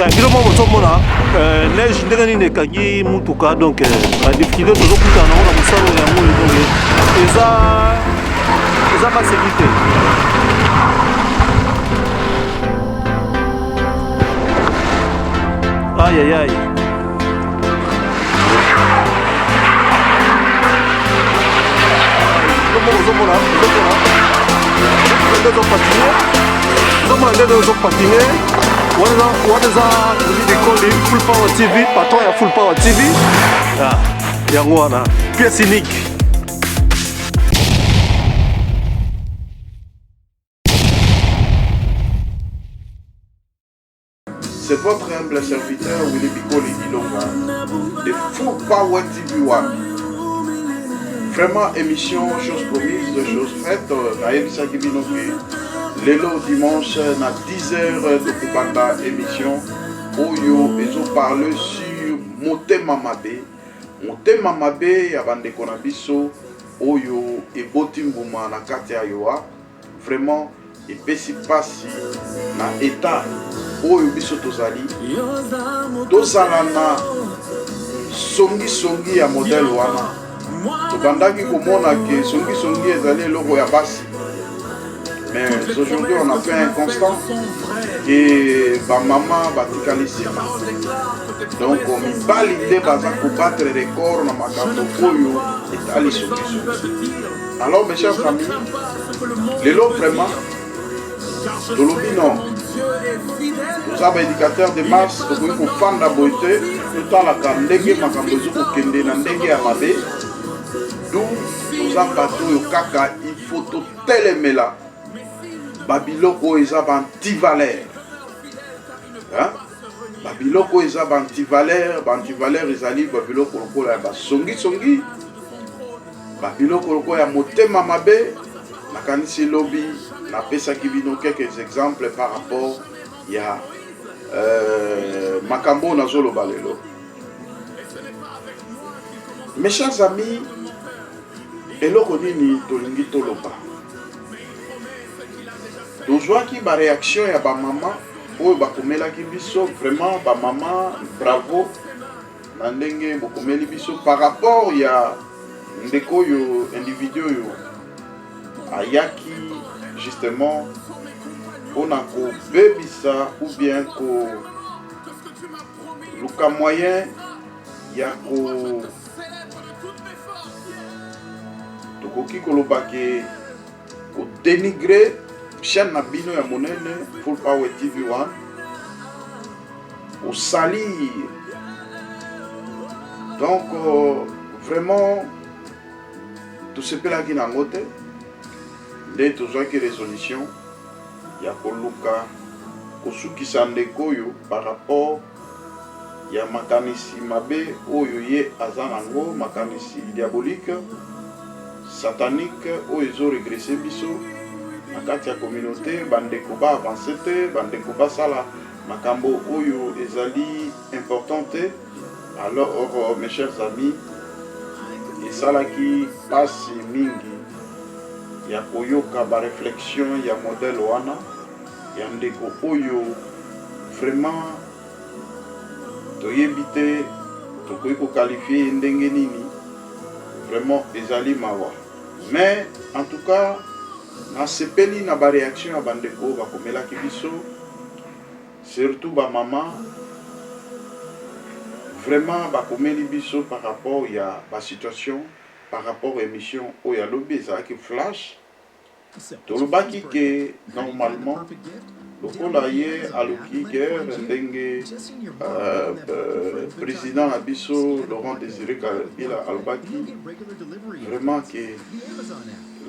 bino mo bozomona neige ndenge nini ekangi mutuka donc badifficulté tozokutana nango na mosalo yango donc eza basécurité. Aïe aïe aïe. Zomona patiner. What is that? They call it Full Power TV. Patron ya Full Power TV. Ah, yango wana pièce unique. C'est votre humble serviteur Willy Bikoli Ilonga de Full Power TV One. Vraiment émission chose promise, chose faite. Naïbisa Gibinoki. Lelo dimanche na 10h de Kubanda émission. Oyo ils ont parlé sur Motema Mabe. Motema Mabe ya bande konabiso. Oyo et Botimbuma na kati ya yoa. Vraiment et pesi pasi na état. Oyo biso tozali. Tozala na songi ya modèle wana. Tobandaki komona ke songi ezali eloko ya basi. Mais aujourd'hui on a fait un constat que ma maman batikali sima. Donc on y bat l'idée baza battre record na makambo oyo etali songi. Alors mes chers amis, lelo vraiment tolobi non. Nous avons éducateur de masse tokoki kofanda boye te totalaka ndenge makambo ezokokende na ndenge ya mabe. D'où nous avons bato yo kaka il faut totelemela babiloko eza bantivaleur. Hein? Babiloko eza bantivaleur ezali babiloko lokola ya basongi. Babiloko lokola ya motema mabe nakanisi lobi napesaki bino quelques exemples par rapport ya makambo nazoloba lelo. Mes chers amis, eloko nini tolingi toloba. Tozwaki ba réaction ya ba maman oyo bakomelaki biso vraiment ba maman bravo na ndenge bokomeli biso par rapport ya ndeko yo individu yo ayaki justement on a ko bebisa ou bien ko luka moyen ya ko tokoki koloba ke ko dénigrer chaîne na bino ya monene Full Power TV One au salir. Donc vraiment tout ce pela qui nango te nde tozwaki résolution ya koluka kosukisa ndeko oyo par rapport ya makanisi mabe oyo ye aza nango makanisi diabolique satanique oyo ezoregresse biso na kati ya communauté bandeko ba avancer te bandeko basala makambo oyo ezali importante. Alors mes chers amis, esalaki pasi mingi ya koyoka ba réflexion ya modèle wana ya ndeko oyo vraiment toyebi te tokoki koqualifier ndenge nini vraiment ezali mawa. Mais en tout cas na sepeli na ba réaction ya bandeko bakomelaki biso surtout ba maman vraiment bakomeli biso par rapport ya ba situation par rapport à émission oyo alobi ezalaki flash tolobaki ke normalement lokola ye aloki guerre ndenge président na biso Laurent Désiré Kabila alobaki vraiment que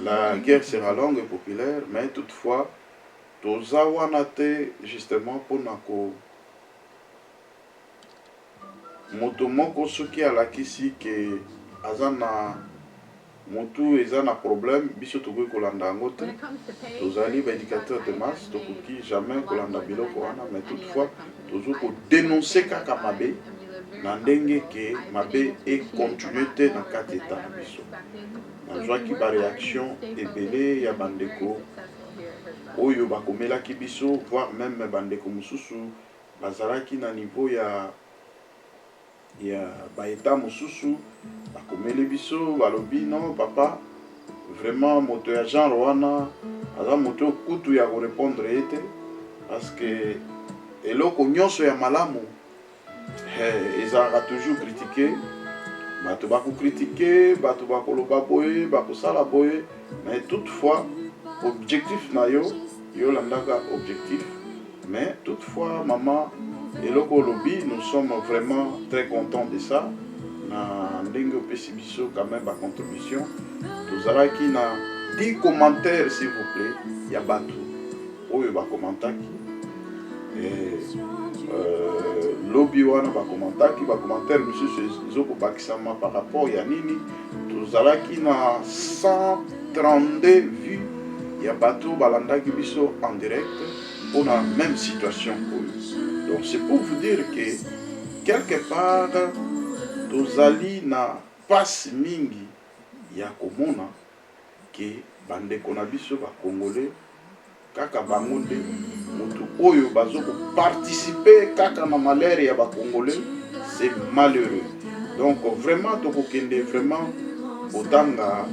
la guerre sera longue et populaire, mais toutefois toza wana te justement mpona ko moto moko soki alakisi ke aza na motu eza na problème biso tokoki kolanda yango te. Tozali baéducateur de masse tokoki jamais kolanda biloko wana, mais toutefois tozo kodénoncer kaka mabe na ndenge ke mabe ekontinue te na kati eta na biso. Nazwaki ba réaction ebele ya bandeko oyo bakomelaki biso, voire même bandeko mosusu bazalaki na niveau ya baeta mosusu bakomeli biso balobi non papa vraiment moto ya genre wana aza moto kutu ya korépondre ye te parce que eloko nyonso ya malamu ezalaka toujours critiqué bato bakokritike bato bakoloba boye bakosala boye mais toutefois objectif na yo yolandaka objectif mais toutefois maman eloko olobi nous sommes vraiment très contents de ça na ndenge opesi biso quand même bacontribution tozalaki na 10 commentaires s'il vous plaît ya bato oyo bakomantaki lobi wana bakommentaire misusu ezokobakisama par rapport ya nini tozalaki na 132 vues ya bato balandaki biso en direct pour la même situation oyo. Donc c'est pour vous dire que quelque part tozali na passe mingi ya komona ke bandeko na biso bakongolais kaka bango nde motu oyo bazokoparticipe kaka na malere ya bakongolais, c'est malheureux. Donc vraiment tokokende vraiment otanga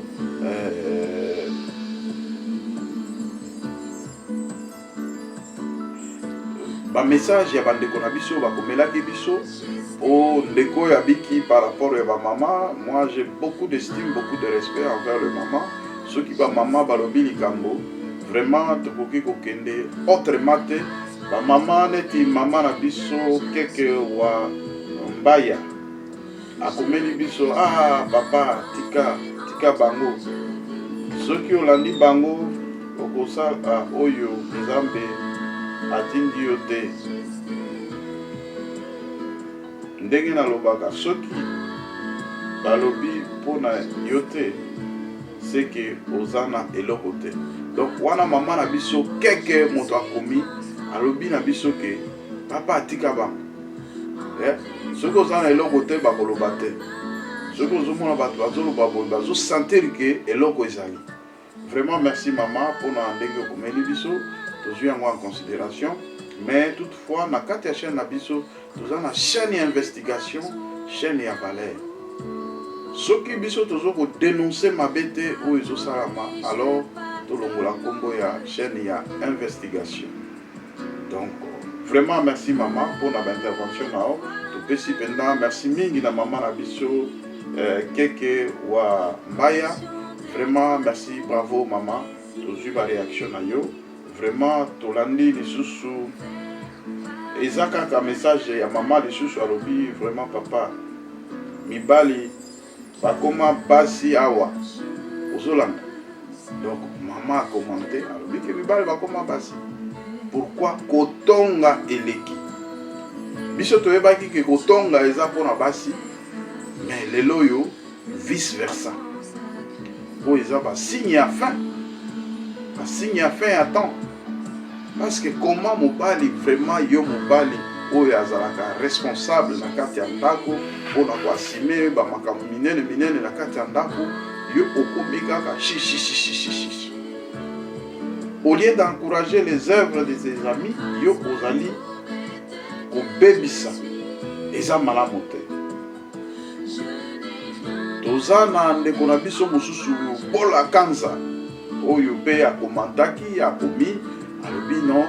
ba message ya bandeko na biso bakomelaki biso o ndeko ya biki par rapport ya ba maman. Moi j'ai beaucoup d'estime, beaucoup de respect envers le maman. Ceux qui ba maman balobi likambo vraiment tokoki kokende autrement te ba maman neti maman na biso keke wa mbaya akomeli biso papa tika bango soki olandi bango okosala oyo nzambe atindi yo te. Ndenge nalobaka soki balobi mpona yo te c'est que ozana eloko te. Donc wana mama na biso keke moto akomi alobi na biso ke papa atika bango soki ozana eloko te bakoloba te. Soki ozomona bato bazoloba boye bazosentir ke eloko ezali. Vraiment merci maman mpona ndenge okomeli biso tozwi yango en considération. Mais toutefois na kati ya chaîne na biso toza na chaîne ya investigation, chaîne ya valeur. Soki biso tozo ko dénoncer mabe te oyo ezosalama alors tolongola nkombo ya chaîne ya investigation. Donc vraiment merci maman pour na intervention nao topesi penda. Merci mingi na maman na biso keke wa mbaya. Vraiment merci, bravo maman tozwi ba réaction na yo. Vraiment tolandi lisusu eza kaka message ya mama lisusu alobi vraiment papa mibali bakoma basi awa ozolanda. Donc maman a commenté alobi ke mibali bakoma basi pourquoi kotonga eleki biso toyebaki ke kotonga eza mpona basi mais lelo yo vice versa po eza basigne ya fin, basigne ya fin ya temps. Parce que comment mobali vraiment yo mobali oyo azalaka responsable na kati ya ndako mpona koasime bamakambo minene na kati ya ndako yo okomi kaka chichichichichichi. Au lieu d'encourager les œuvres de ses amis yo ozali kobebisa eza malamu te. Toza na ndeko na biso mosusu Bola Kanza oyo mpe akomantaki akomi alobi non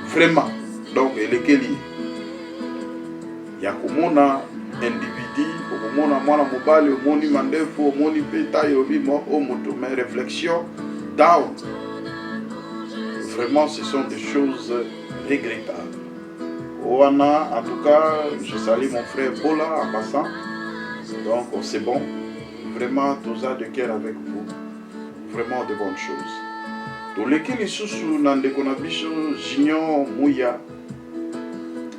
vraiment donc elekeli ya komona individu okomona mwana mobali omoni mandefu omoni mpe taille obi o moto mais réflexion down. Vraiment ce sont des choses regrettables. Oana en tout cas je salue mon frère Bola en passant. Donc c'est bon, vraiment toza de cœur avec vous, vraiment de bonnes choses. Toleki lisusu na ndeko na biso Junior Mouya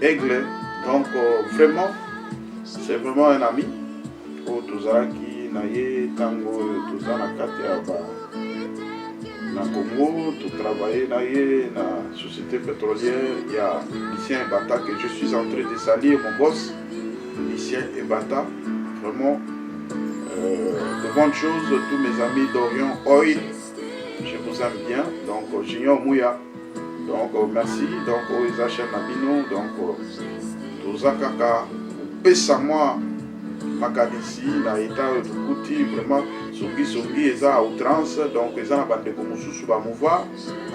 Aigle. Donc vraiment c'est vraiment un ami o tozalaki na ye tango toza na kati ya na Congo to travailler na ye na société pétrolière ya Lucien Ebata que je suis en train de saluer mon boss Lucien Ebata. Vraiment de bonnes choses, tous mes amis d'Orient Oil, je vous aime bien. Donc Junior Mouya, Donc merci. Donc eza chaîne na bino. Donc toza kaka pesa moi makanisi na état tukuti vraiment songi eza à outrance. Donc eza na bande ko mususu ba mouvoir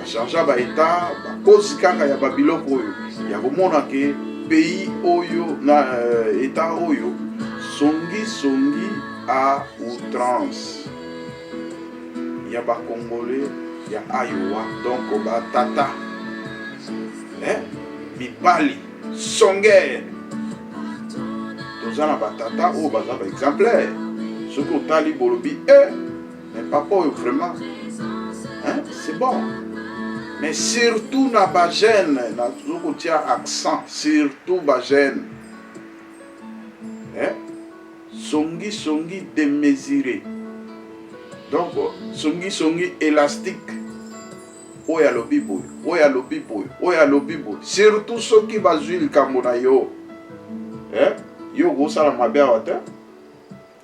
a changer ba état ba cause kaka ya babiloko oyo ya komona ke pays oyo na état oyo songi à outrance. Il y a ba Congolais, il y a Ayowa, donc ba tata. Mibali, songe. Tozana ba tata ou ba exemplaire. Ce que tali bolobi mais papa vraiment c'est bon. Mais surtout na ba jeune, na toujours tia accent, surtout ba jeune. Songi démesuré. Donc songi élastique. Oya lobi boy, surtout ceux qui bazui le kamona yo. Yo go sala mabe awata.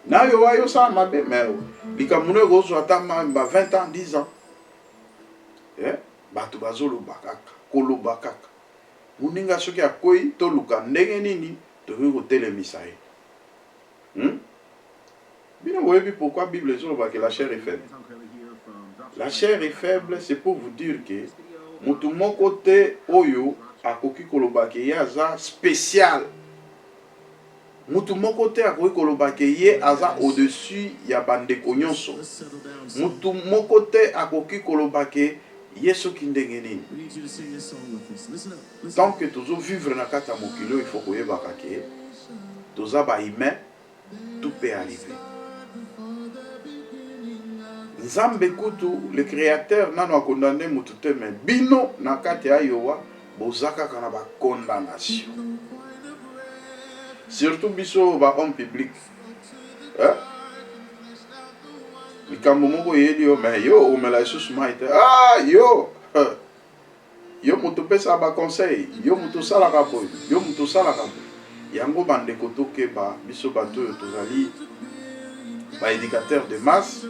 Na yo sala mabe mais li kamona go so ata ma 20 ans, 10 ans. Batu bazolo bakaka, kolo bakaka. Muninga soki akoi to luka ndenge nini to ko telemisa ye. Bien, vous voyez pourquoi la Bible dit que la chair est faible. La chair est faible, c'est pour vous dire que mon côté oyo a koki kolobake yaza spécial. Mon côté a koki kolobake ye aza au-dessus ya bande konyonso. Mon côté a koki kolobake yeso kindengeni. Tant que toujours vivre na kata mokilo, il faut que bakake. Toza ba humain, tout peut arriver. Nzambe kutu, le créateur, nano a condamné mutute mais bino na kati ayowa bozaka kana ba condamnation. Surtout biso ba homme public. Likambo moko yeli yo mais yo o mela susu maite. Yo mutu pesa ba conseil, yo mutu sala ka boy, yo mutu sala ka boy. Yango bande kotoke ba biso bato tozali ba éducateur de masse.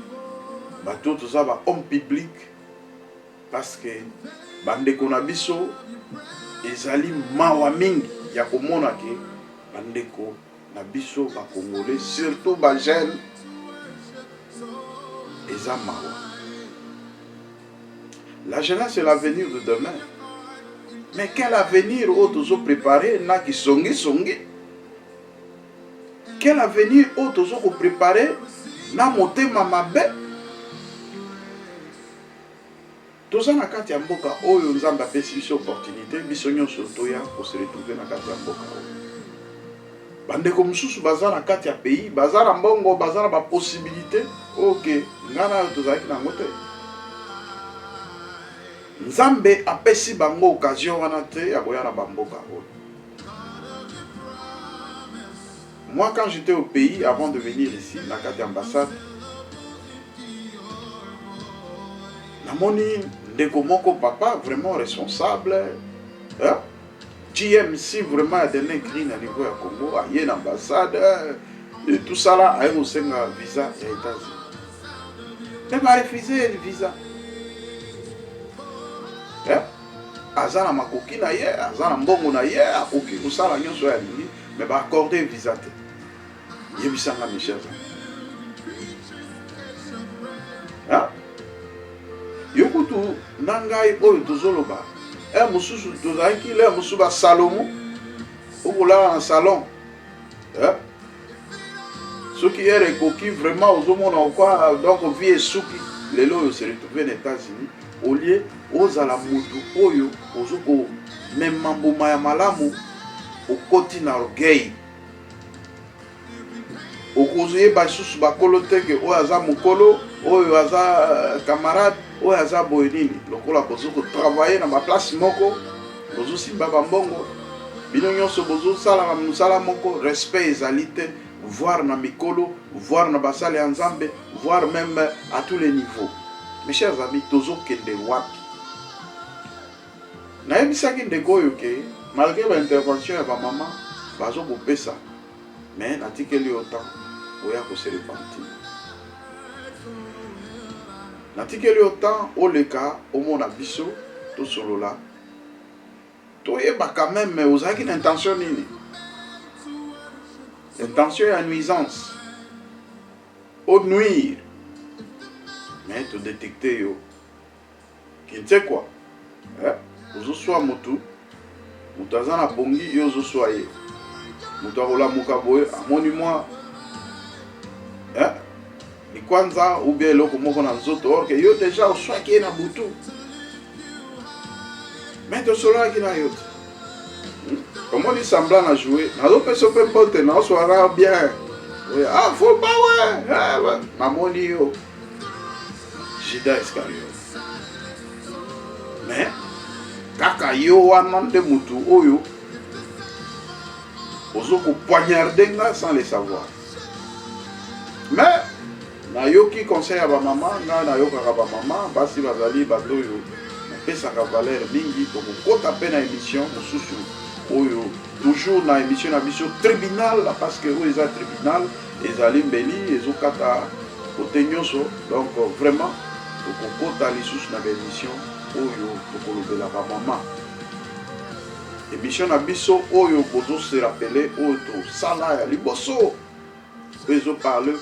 Bato toza ba homme public parce que bandeko na biso ezali mawa mingi ya komona ke bandeko na biso ba Congolais surtout ba jeune eza mawa. La jeunesse c'est l'avenir de demain. Mais quel avenir otozo préparé na ki songi? Quel avenir otozo ko préparé na motema mabe? Toza na kati ya mboka oyo nzambe apesi biso opportunité biso nyonso toya ko se retrouver na kati ya mboka oyo. Bandeko mususu baza na kati ya pays, baza na mbongo, baza na ba possibilité. OK, ngana tozaki na ngote. Nzambe apesi bango occasion wana te ya koya na bamboka oyo. Moi quand j'étais au pays avant de venir ici na kati ya ambassade, namoni ndeko moko papa vraiment responsable, GMC vraiment a donné cri na niveau ya Congo, a yé l'ambassade, et tout ça là, a eu aussi un visa ya États-Unis. Mais m'a refusé le visa. Aza na makoki na ye, aza na mbongo na ye, akoki kosala nyonso ya lingi, mais ba accorder visa te. Yebisanga mes chers amis. Yokutu nangai oyo tozoloba mususu tozalaki le mususu ba Salomo okola na salon soki ere ekoki vraiment ozomona okwa donc vie esuki lelo oyo se retrouver aux États-Unis au lieu ozala mutu oyo ozoko mema mbuma ya malamu okoti na orgueil okozoye basusu bakolo teke oyo aza mokolo oyo aza camarade oyo aza boye nini lokola kozoko travailler na baplace moko bozosimba bambongo bino nyonso bozosala na mosala moko respect ezali te voir na mikolo voir na basale ya Nzambe voir même à tous les niveaux. Mes chers amis tozokende wapi nayebisaki ndeko oyo ke malgré l'intervention ya bamama bazokopesa mais natikeli autant oya kose repentir. Natikeli autant oleka omona biso to solola toyeba quand même mais ozalaki na intention nini, intention ya nuisance au nuire, mais to détecter yo qui ne sait quoi, ozoswa motu aza na bongi yo ozoswa ye, moto akolamuka boye amoni mwa likwanza ou bien eloko moko na nzoto, or que yo déjà oswaki ye na butu mais tosololaki na yo te. Omoni semblant na jouer nazopesa mpe mpote naoswaka bien, faut pas ouais, namoni yo Judas Iscariote, mais kaka yo wana nde mutu oyo ozo ko poignarder nga sans le savoir. Mais nayoki conseil ya ba mama, nga nayokaka ba mama basi bazali bato oyo napesaka valeur mingi, tokokota mpe na émission mosusu oyo toujours na émission na biso tribunal, parce que oyo eza tribunal ezali mbeli ezokata kote nyonso, donc vraiment tokokota lisusu na baémission oyo tokolobela ba mama. Émission na biso oyo bozo se rappeler oyo tosala ya liboso oyo parle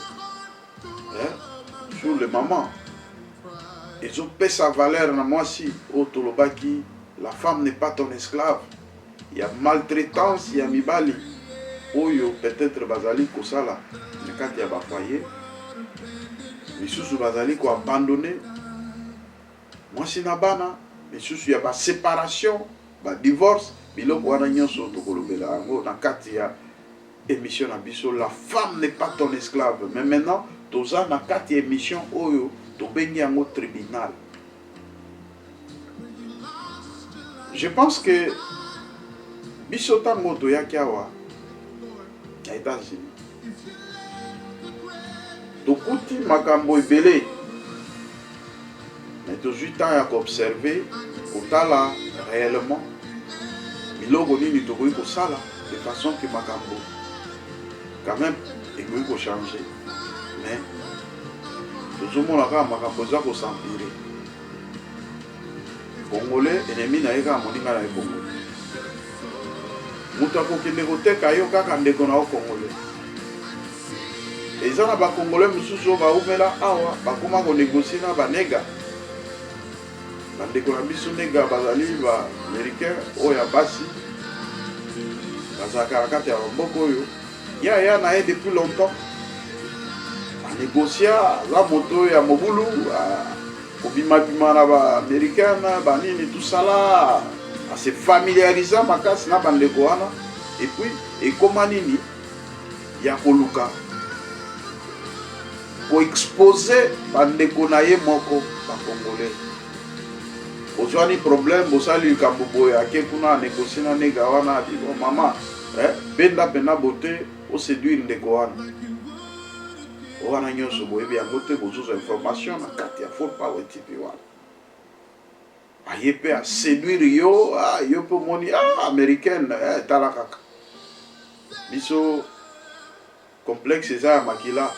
sur le maman, ezopesa valeur na mwasi oyo tolobaki la femme n'est pas ton esclave. Il y a maltraitance, il y a mibali oyo peut-être bazali kosala na kati ya ba foyer, misusu bazali ko abandonner mwasi na bana, misusu ya ba séparation, ba divorce, biloko wana nyonso tokolobela yango na kati ya émission na biso la femme n'est pas ton esclave. Mais maintenant toza na kati ya émission oyo tobengi yango tribunal. Je pense que biso tango toyaki awa na États-Unis tokuti makambo ebele, mais tozwi temps ya koobserve kotala réellement biloko nini tokoki kosala de façon que makambo quand même ekoki kochanger, mais tozomona kaka makambo eza kosampire. Congolais ennemi na ye kaka moninga na ye Congolais, moto akokende koteka yo kaka ndeko na yo Congolais. Eza na bakongolais mosusu oyo baumela awa bakoma konégocie na banega, bandeko na biso nega bazali baaméricain oyo ya basi bazalaka na kati ya bamboka oyo ya na ye depuis longtemps, banégocia aza moto oyo ya mobulu kobimabima na baaméricain na banini tosala ase familiarisa makasi na bandeko wana, et puis ekoma nini ya koluka koexpose bandeko na ye moko bakongolais. Ozwani problème bosali likambo boye ake kuna négocie na nega wana bibo mama benda pena bote oséduire ndeko wana nyonso boyebi yango te, bozozwa information na kati ya Full Power TV wana aye mpe aséduire yo yo mpe omoni américaine tala kaka biso complexe eza ya makila.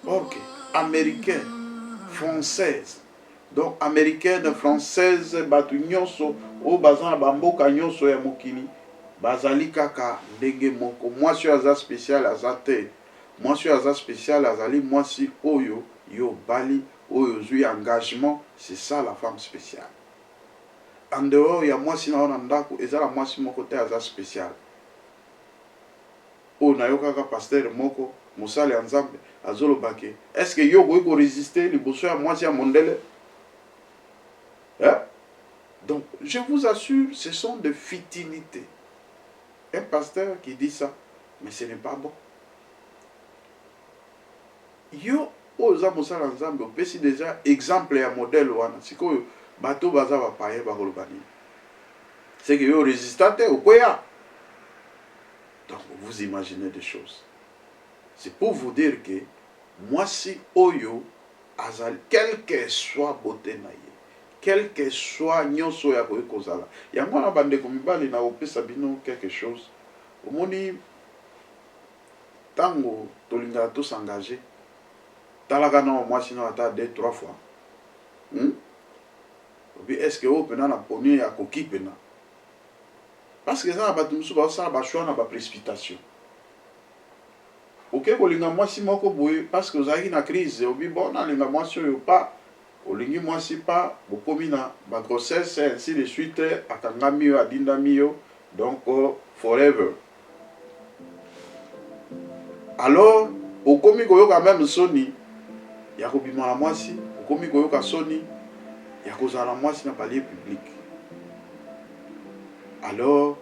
Ok, américaine, française, donc américaine, française, bato nyonso o baza na bamboka nyonso ya mokili bazali kaka ndenge moko. Mwasi aza spécial aza te, mwasi aza spécial azali mwasi oyo yo bali oyo zui engagement, c'est ça la femme spéciale. En dehors ya mwasi na ona ndako ezala mwasi moko te aza spécial. O na yo kaka pasteur moko mosali ya Nzambe azolobake, est-ce que yo koki korésister liboso ya mwasi ya mondele? Donc je vous assure, ce sont des futilités. Un pasteur qui dit ça, mais ce n'est pas bon. Yo oza mosala Nzambe opesi déjà exemple ya modèle wana, sikoyo bato baza bapaye bakoloba nini? C'est que yo résistate okoya. Donc vous imaginez des choses. C'est pour vous dire que mwasi oyo azali, quel que soit beauté na ye, quel que soit nyonso ya koyi kozala. Yango na bandeko mibali na opesa bino quelque chose. Omoni tango tolingaka est-ce que vous pena na poni ya koki pena parce que ça ba tumsu ba ça ba choix na ba précipitation OK kolinga mwasi moko boye parce que ozaki na crise obi bon na linga mwasi oyo pas olingi mwasi pas bokomi na ba grossesse ainsi de suite akangami yo adindami yo donc forever alors okomi koyoka même soni ya kobima na mwasi okomi koyoka soni ya kozala na mwasi na palier public alors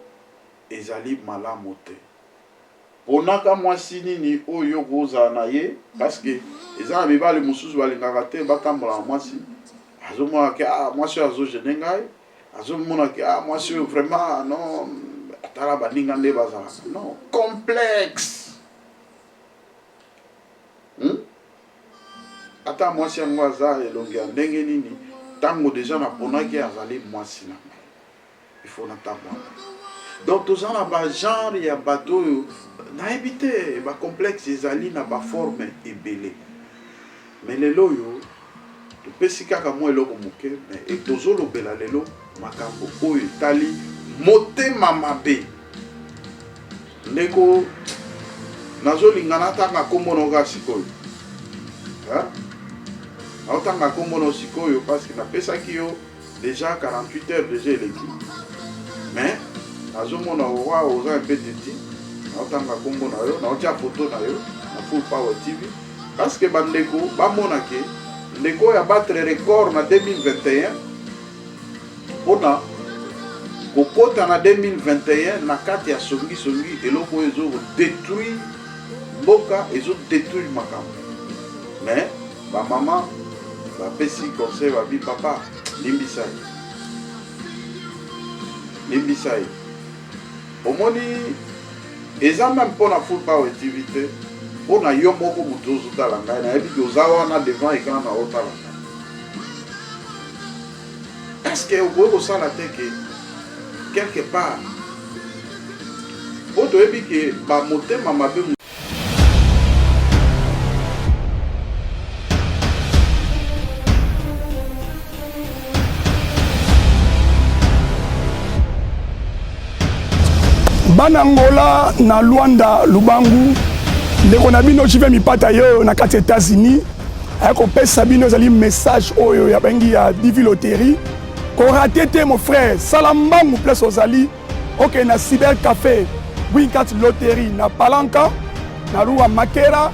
ezali malamu te ponaka mwasi nini oyo kozala na ye parce que eza na mibali mosusu balingaka te batambola na mwasi azomona ke mwasi oyo azogene ngai azomona ke mwasi oyo vraiment non atala baninga nde bazalaka non complexe ata mwasi yango aza elongi ya ndenge nini ntango deja naponaki azali mwasi na ngai il faut natambola donc toza na bagenre ya bato oyo nayebi te bacomplexe ezali na baforme ebele mais lelo oyo topesi kaka mwa eloko moke mais tozolobela lelo makambo oyo etali motema mabe ndeko nazolingana ntanga kombo noka sikoyo aotanga kombo no sikoyo parce que napesaki yo déjà 48 heures déjà eleki mais nazomona owa oza un peu teti naotanga kombo na yo naotia photo na yo na Full Power TV parce que bandeko bamona ke ndeko oyo abatre record na 2021 mpona kokota na 2021 na kati ya songisongi eloko oyo ezokodétruire mboka ezodétruire makambo mais bamama bapesi conseil babi papa limbisa ye omoni eza même mpona Full Power TV te mpona yo moko moto ozotala ngai nayebi ke oza wana devant ekran na otala ngai est-ce que okoki kosala te ke quelque part po toyebi ke bamotema mabe bana Angola na Luanda Lubangu ndeko na bino jive mipata yo na kati États-Unis ayako pesa bino zali message oyo ya bengi ya Divi Loterie ko raté te mon frère salambangu place ozali OK na cyber café Winkat Loterie na Palanca na Rua Makera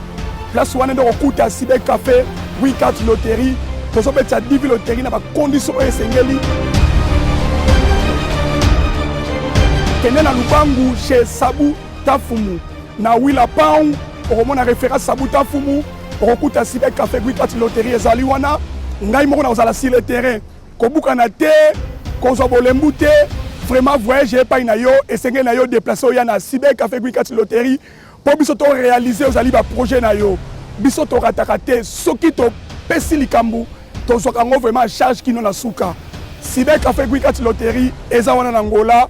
place wana ndo kokuta cyber café Winkat Loterie tozo pesa Divi Loterie na ba condition esengeli kende na Lubangu chez Sabu Tafumu na Willa Pound okomona référence Sabu Tafumu okokuta cyber café Winkat Loterie ezali wana ngai moko na ozala sur le terrain kobuka na te kozwa bolembu te vraiment voyage pa na yo esengeli na yo déplacer oya na cyber café Winkat Loterie po biso to réaliser ozali ba projet na yo biso to rataka te soki to pesi likambu to zoka ngo vraiment charge kino na suka cyber café Winkat Loterie eza wana na Angola.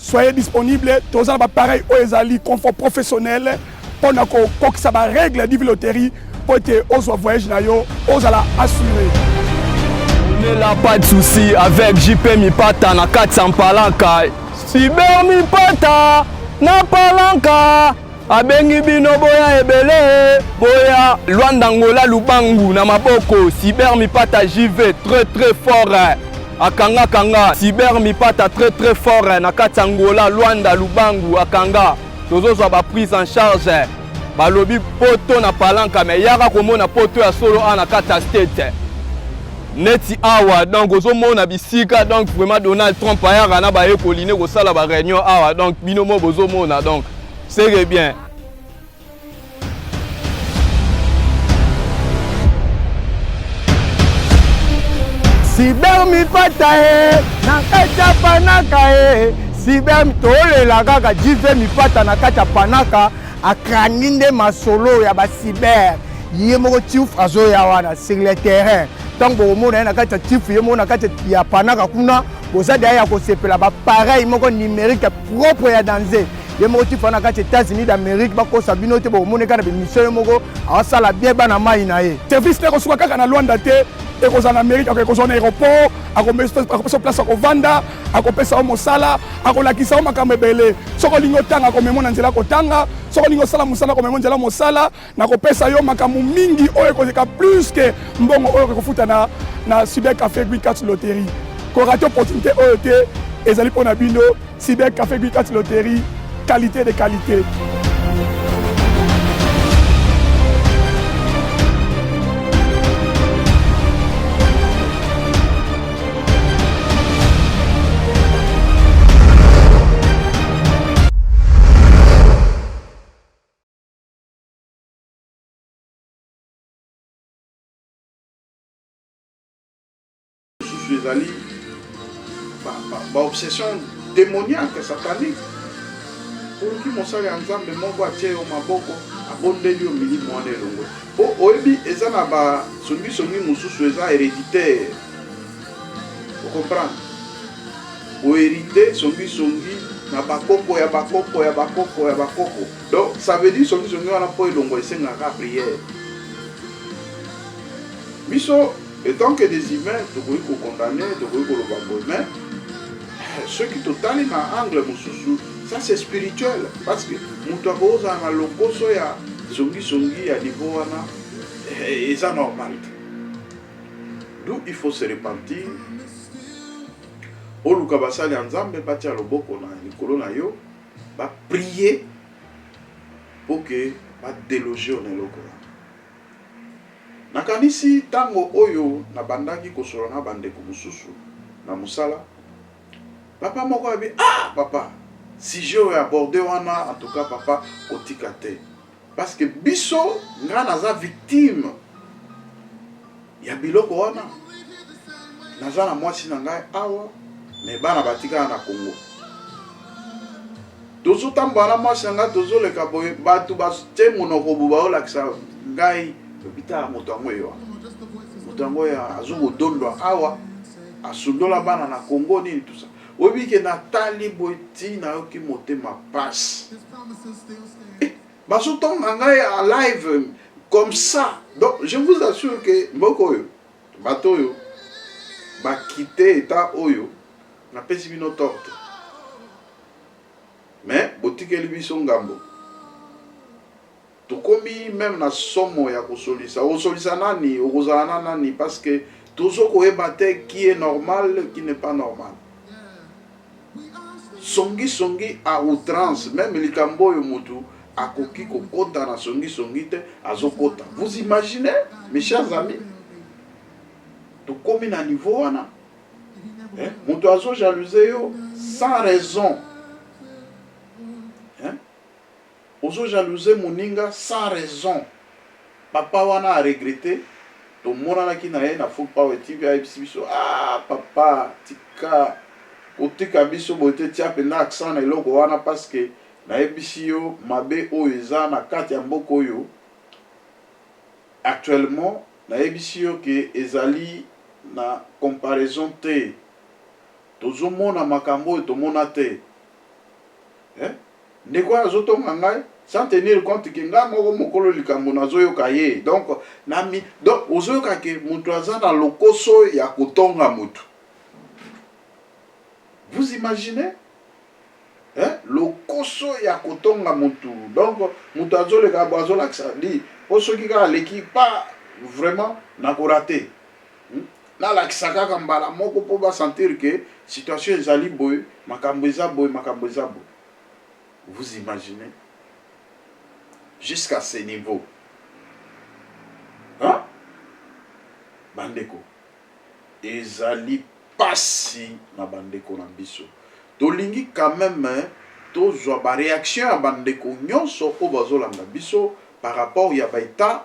Soyez disponible, tous les appareils OESALI, confort professionnel, pour que ça règle Divi Loterie, pour que vous voyage aux la assurer. On est là, pas de souci, avec JP Mipata, na 400 Palanca. Cyber Mipata, na Palanca. Abengi bino boya ebele, boya Luanda Angola Lubangu, na maboko. Cyber Mipata JV, très fort. Akanga Kanga, Cyber Mipata très fort, na kati Angola, Luanda, Lubangu, Akanga, tozo ba prise en charge, balobi poto na Palanca, mais yaka komona poto ya solo na kati state. Neti awa, donc ozo mona bisika, donc vraiment Donald Trump ayaka na ba ekoline ko sala ba réunion awa, donc binomo bozo mona, donc c'est bien. Cyber Mipata na kata Panaka Cyber tole la kaka jive Mipata na kata Panaka akraninde masolo ya ba cyber yemo tif azo ya wana sur le terrain tango mona na kata tif yemo na kata ya Panaka kuna boza ya ko sepela ba pareil moko numérique propre ya danger yemo tif na kata États-Unis d'Amérique ba ko sabino te bo mona kana be mission moko asala bien bana mai na ye service ne ko suka kaka na Luanda te ekozala na Amérique, ekozala na aéroport, akopesa place akovanda, akopesa o mosala, akolakisa o makambo ebele. Soko olingi otanga akomema na nzela kotanga, soko olingi osala mosala akomema nzela mosala, nakopesa yo makambo mingi oyo ekozeka plus que mbongo oyo ekofuta na Cyber Café Gui 4 Loterie. Korate opportunité oyo te ezali mpona bino. Cyber Café Gui 4 Loterie, qualité de qualité. ezali baobsession démoniaque satanique oluki mosali ya nzambe moko atie yo maboko abondeli yo mili mwana elongo po oyebi eza na basongisongi mosusu eza héréditaire ocomprendre ohérité songisongi na bakoko ya bakoko ya bakoko ya bakoko donc ça veut dire songisongi wana mpo elongo esengaka prière biso étant que des humains, tu peux condamner, tu peux le ceux qui totali na angle mususu, ça c'est spirituel parce que mutu akoza na lokoso ya songi ya niveau wana et ça normal. D'où il faut se repentir. Oluka basali nzambe batia loboko na likolo na yo, ba prier pour que ba déloger on eloko. Nakanisi tango oyo na bandaki kosolo na bandeko mususu na musala papa moko abi papa si je vais aborder wana en tout cas papa kotika te parce que biso nga naza victime ya biloko wana naza na mwasi na ngai awa me bana batika na Congo tozo tambana mwasi na ngai tozo leka boye batu baste monoko buba olakisa ngai bita moto yango ya azuko dondo awa asundola bana na Congo nini tout ça obi ke natali boiti na yoki motema passe baso tonga ngai à live comme ça donc je vous assure que mboko yo bato yo ba quitter état oyo na pesi bino torte mais botikeli biso ngambo tokomi même na somo ya kosolisa osolisa nani okozala nani parce que toujours koyeba te qui est normal qui n'est pas normal songi à outrance même likambo oyo mutu akoki kokota na songi te azokota vous imaginez mes chers amis tokomi na niveau wana mutu azo jalouser yo sans raison ozo jalouser moninga sans raison papa wana a regretté to mona ki na ye na Full Power TV a biso papa tika otika biso bote tia pena accent na eloko wana parce que na ebisi yo mabe oyo eza na kati ya mboko oyo actuellement na ebisi yo ke ezali na comparaison te tozo mona makambo oyo tomona te ndeko azotonga ngai sans tenir compte que nga moko mokolo likambo nazoyoka ye donc ozoyoka ke mutu aza na lokoso ya kotonga mutu vous imaginez lokoso ya kotonga mutu donc mutu azoleka bo azolakisa li po soki kaka aleki pas vraiment nakorate nalakisa kaka mbala moko po basentir ke situation ezali boye makambo eza boye vous imaginez jusqu'à ce niveau bandeko ezali pasi na bandeko na biso tolingi quand même tozwa ba réaction ya bandeko nyonso o bazolanda biso par rapport ya baita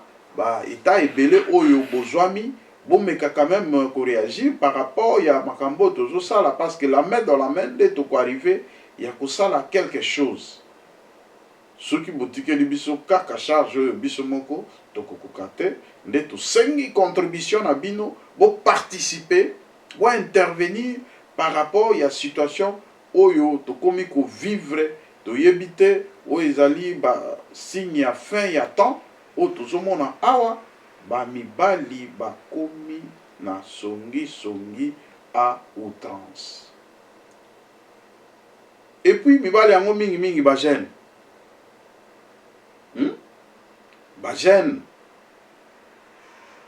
ebele oyo bozwami bomeka quand même ko réagir par rapport ya makambo tozosala parce que la main dans la main de to ko arriver ya kosala quelque chose soki botikeli biso kaka charge biso moko tokokoka te nde tosengi contribution na bino bo participer bo intervenir par rapport ya situation oyo tokomi ko vivre toyebi te oyo ezali ba signe ya fin ya temps oyo tozomona awa bamibali bakomi na songi songi à outrance. Et puis mibali yango mingi mingi ba jeune. Ba jeune.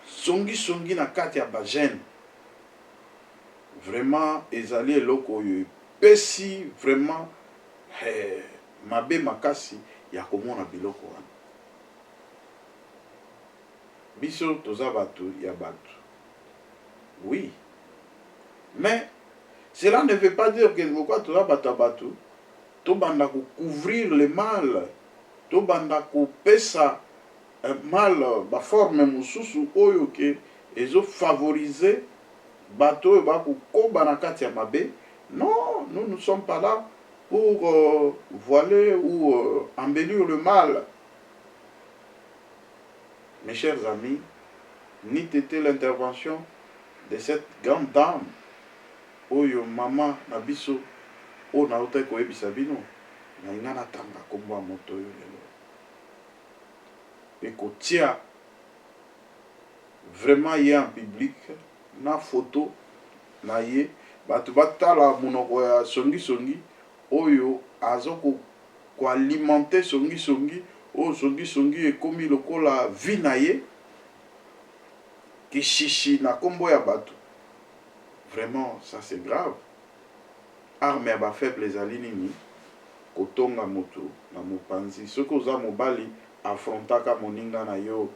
Songi songi na kati ya ba jeune. Vraiment ezali eloko oyo pesi vraiment mabe makasi ya komona biloko wana. Biso toza bato ya bato. Oui. Mais cela ne veut pas dire que pourquoi toza bato ya bato to banda ko couvrir le mal, to banda ko pesa mal ba forme mususu oyo ke ezo favoriser bato ba ko koba na kati ya mabe. Non, nous ne sommes pas là pour voiler ou embellir le mal. Mes chers amis, n'eût été l'intervention de cette grande dame, oyo mama na biso, o na ota ko ebisa bino, na ingana tanga komba moto yo lelo. Et ko tia vraiment y en public, na photo na ye, batu batala munoko ya songi songi, oyo azoko ko alimenter songi songi, o songi songi ekomi lokola vie na ye, ki shishi na kombo ya batu. Vraiment, ça c'est grave. Arme ya ba faible ezali nini, kotonga moto na mopanzi. Soko za mobali affrontaka moninga na yo.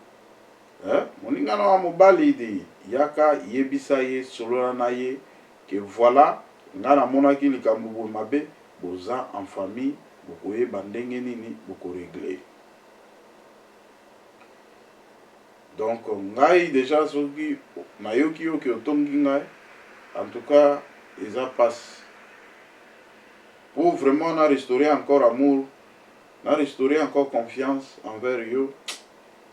Moninga na mobali di yaka yebisa ye solola na ye que voilà, nga na monaki likambo mabe, boza en famille, bokoye bandenge nini, boko régler. Donc ngai déjà soki na yoki yo ki otongi ngai, en tout cas, ils passe. Pour vraiment restaurer encore amour, restaurer encore confiance envers eux,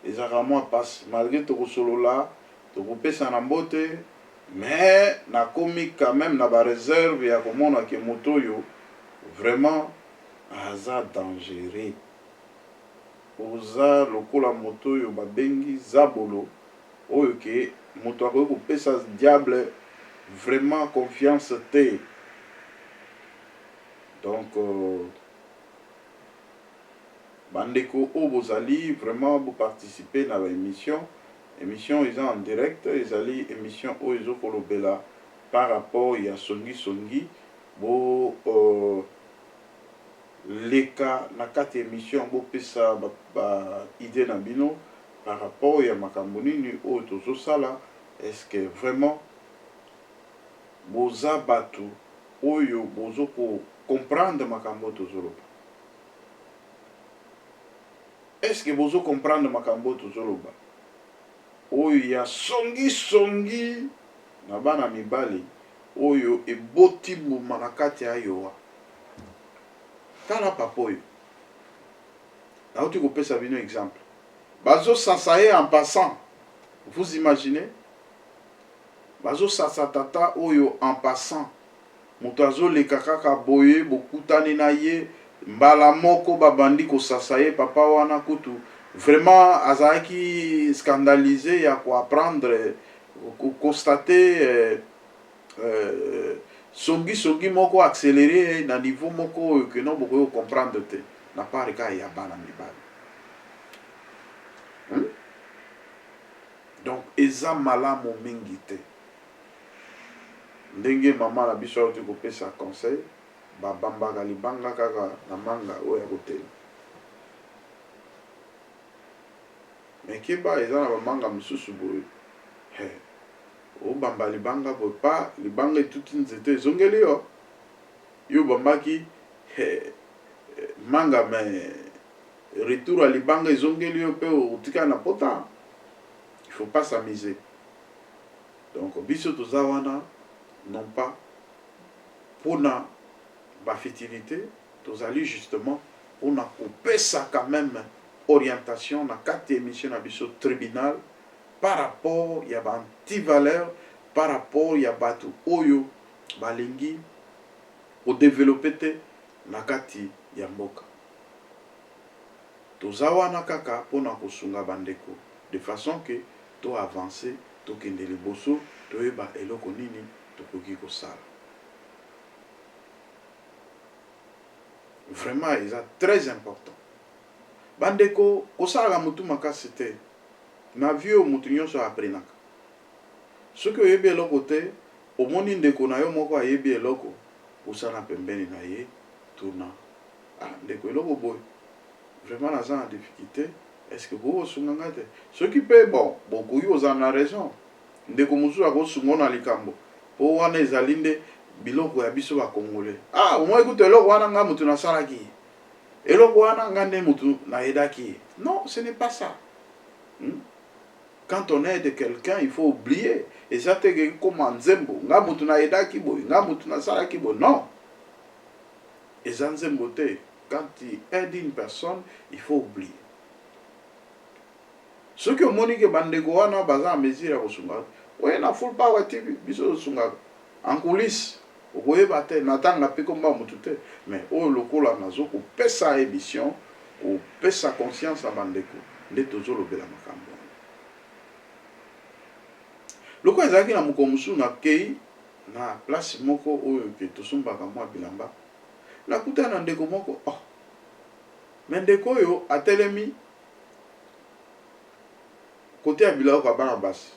ils vraiment passe. Malgré tout solo là, tout coupé ça en beauté, mais na komi quand même na ba réserve ya komona ke moto yo vraiment aza dangereux. Oza lokola moto yo babengi zabolo, oyo ke moto akoki kopesa diable vraiment confiance te. Donc bandeko o bozali vraiment vous participer dans l'émission. Émission ils en direct, ils allaient émission o ils kolobela par rapport à songi songi bo leka na kati émission bo pesa ba idée na bino par rapport à makambo nini o tozo sala. Est-ce que vraiment boza batu oyo bozo ko comprendre makambo tozoloba? Est-ce que bozo comprendre makambo tozoloba? Oyo ya songi songi na bana mibali oyo eboti mbuma na kati ya yoa. Tala papa oyo nauti kopesa bino exemple. Bazo sasaye en passant. Vous imaginez? Bazo sasa tata oyo en passant. Moutazo le kaka boye bokutani na ye mbala moko babandi ko sasaye papa wana kutu. Vraiment azaki scandalisé ya ko apprendre ko constater songi songi moko accéléré na niveau moko que non boko comprendre te na part ka ya bana mibali. Donc eza malamu mingi te. Ndenge mama na biso oti kopesa conseil babambaka libanga kaka na manga oyo ya kotela. Mais keba eza na bamanga mosusu boye o bamba libanga boye pa libanga etuti nzete ezongeli yo yo bambaki manga me retour à libanga ezongeli yo pe otika na pota. Il faut pas s'amuser. Donc biso toza wana non pas pour na ba fertilité, tozali justement pour na couper ça quand même orientation na 4 émissions na biso tribunal par rapport ya ba anti-valeur, par rapport ya batu oyo balingi o développer te na kati ya mboka. Toza wana kaka pour na kosunga bandeko de façon que to avancer to kende liboso toyeba eloko nini tokoki kosala. Vraiment, c'est très important. Bandeko, kosala mutu makasi te. Na vieux mutu nyonso aprenaka. Soki oyebi eloko te, omoni ndeko na yo moko ayebi eloko, osala pembeni na ye, tuna. Ah, ndeko eloko boy. Vraiment, naza en difficulté. Est-ce que vous osunganga te? Soki pe bon, beaucoup yo na raison. Ndeko musu akosungo na likambo. Po wana ezali nde biloko ya biso ba Congolais. Ah, au moins écoute eloko wana nga mutu na salaki. Eloko wana nga nde mutu na edaki. Non, ce n'est pas ça. Quand on aide quelqu'un, il faut oublier. Et ça te que comme nzembo, nga mutu na edaki boy, nga mutu na salaki boy. Non. Et ça nzembo te. Quand tu aides une personne, il faut oublier. Ce que Monique Bandego wana baza en mesure ya kosunga. Ouais, na full power TV biso sunga. En coulisses, okoye bate natanga pe komba mutu te. Mais o lokola nazo ko pesa émission, ko pesa conscience à Bandeko. Nde tozolo bela makambo. Loko ezaki na mukomusu na kei na place moko oyo ke tosumbaka mwa bilamba. Na kuta na ndeko moko, oh. Mais ndeko yo atelemi côté ya biloko kwa bana basi.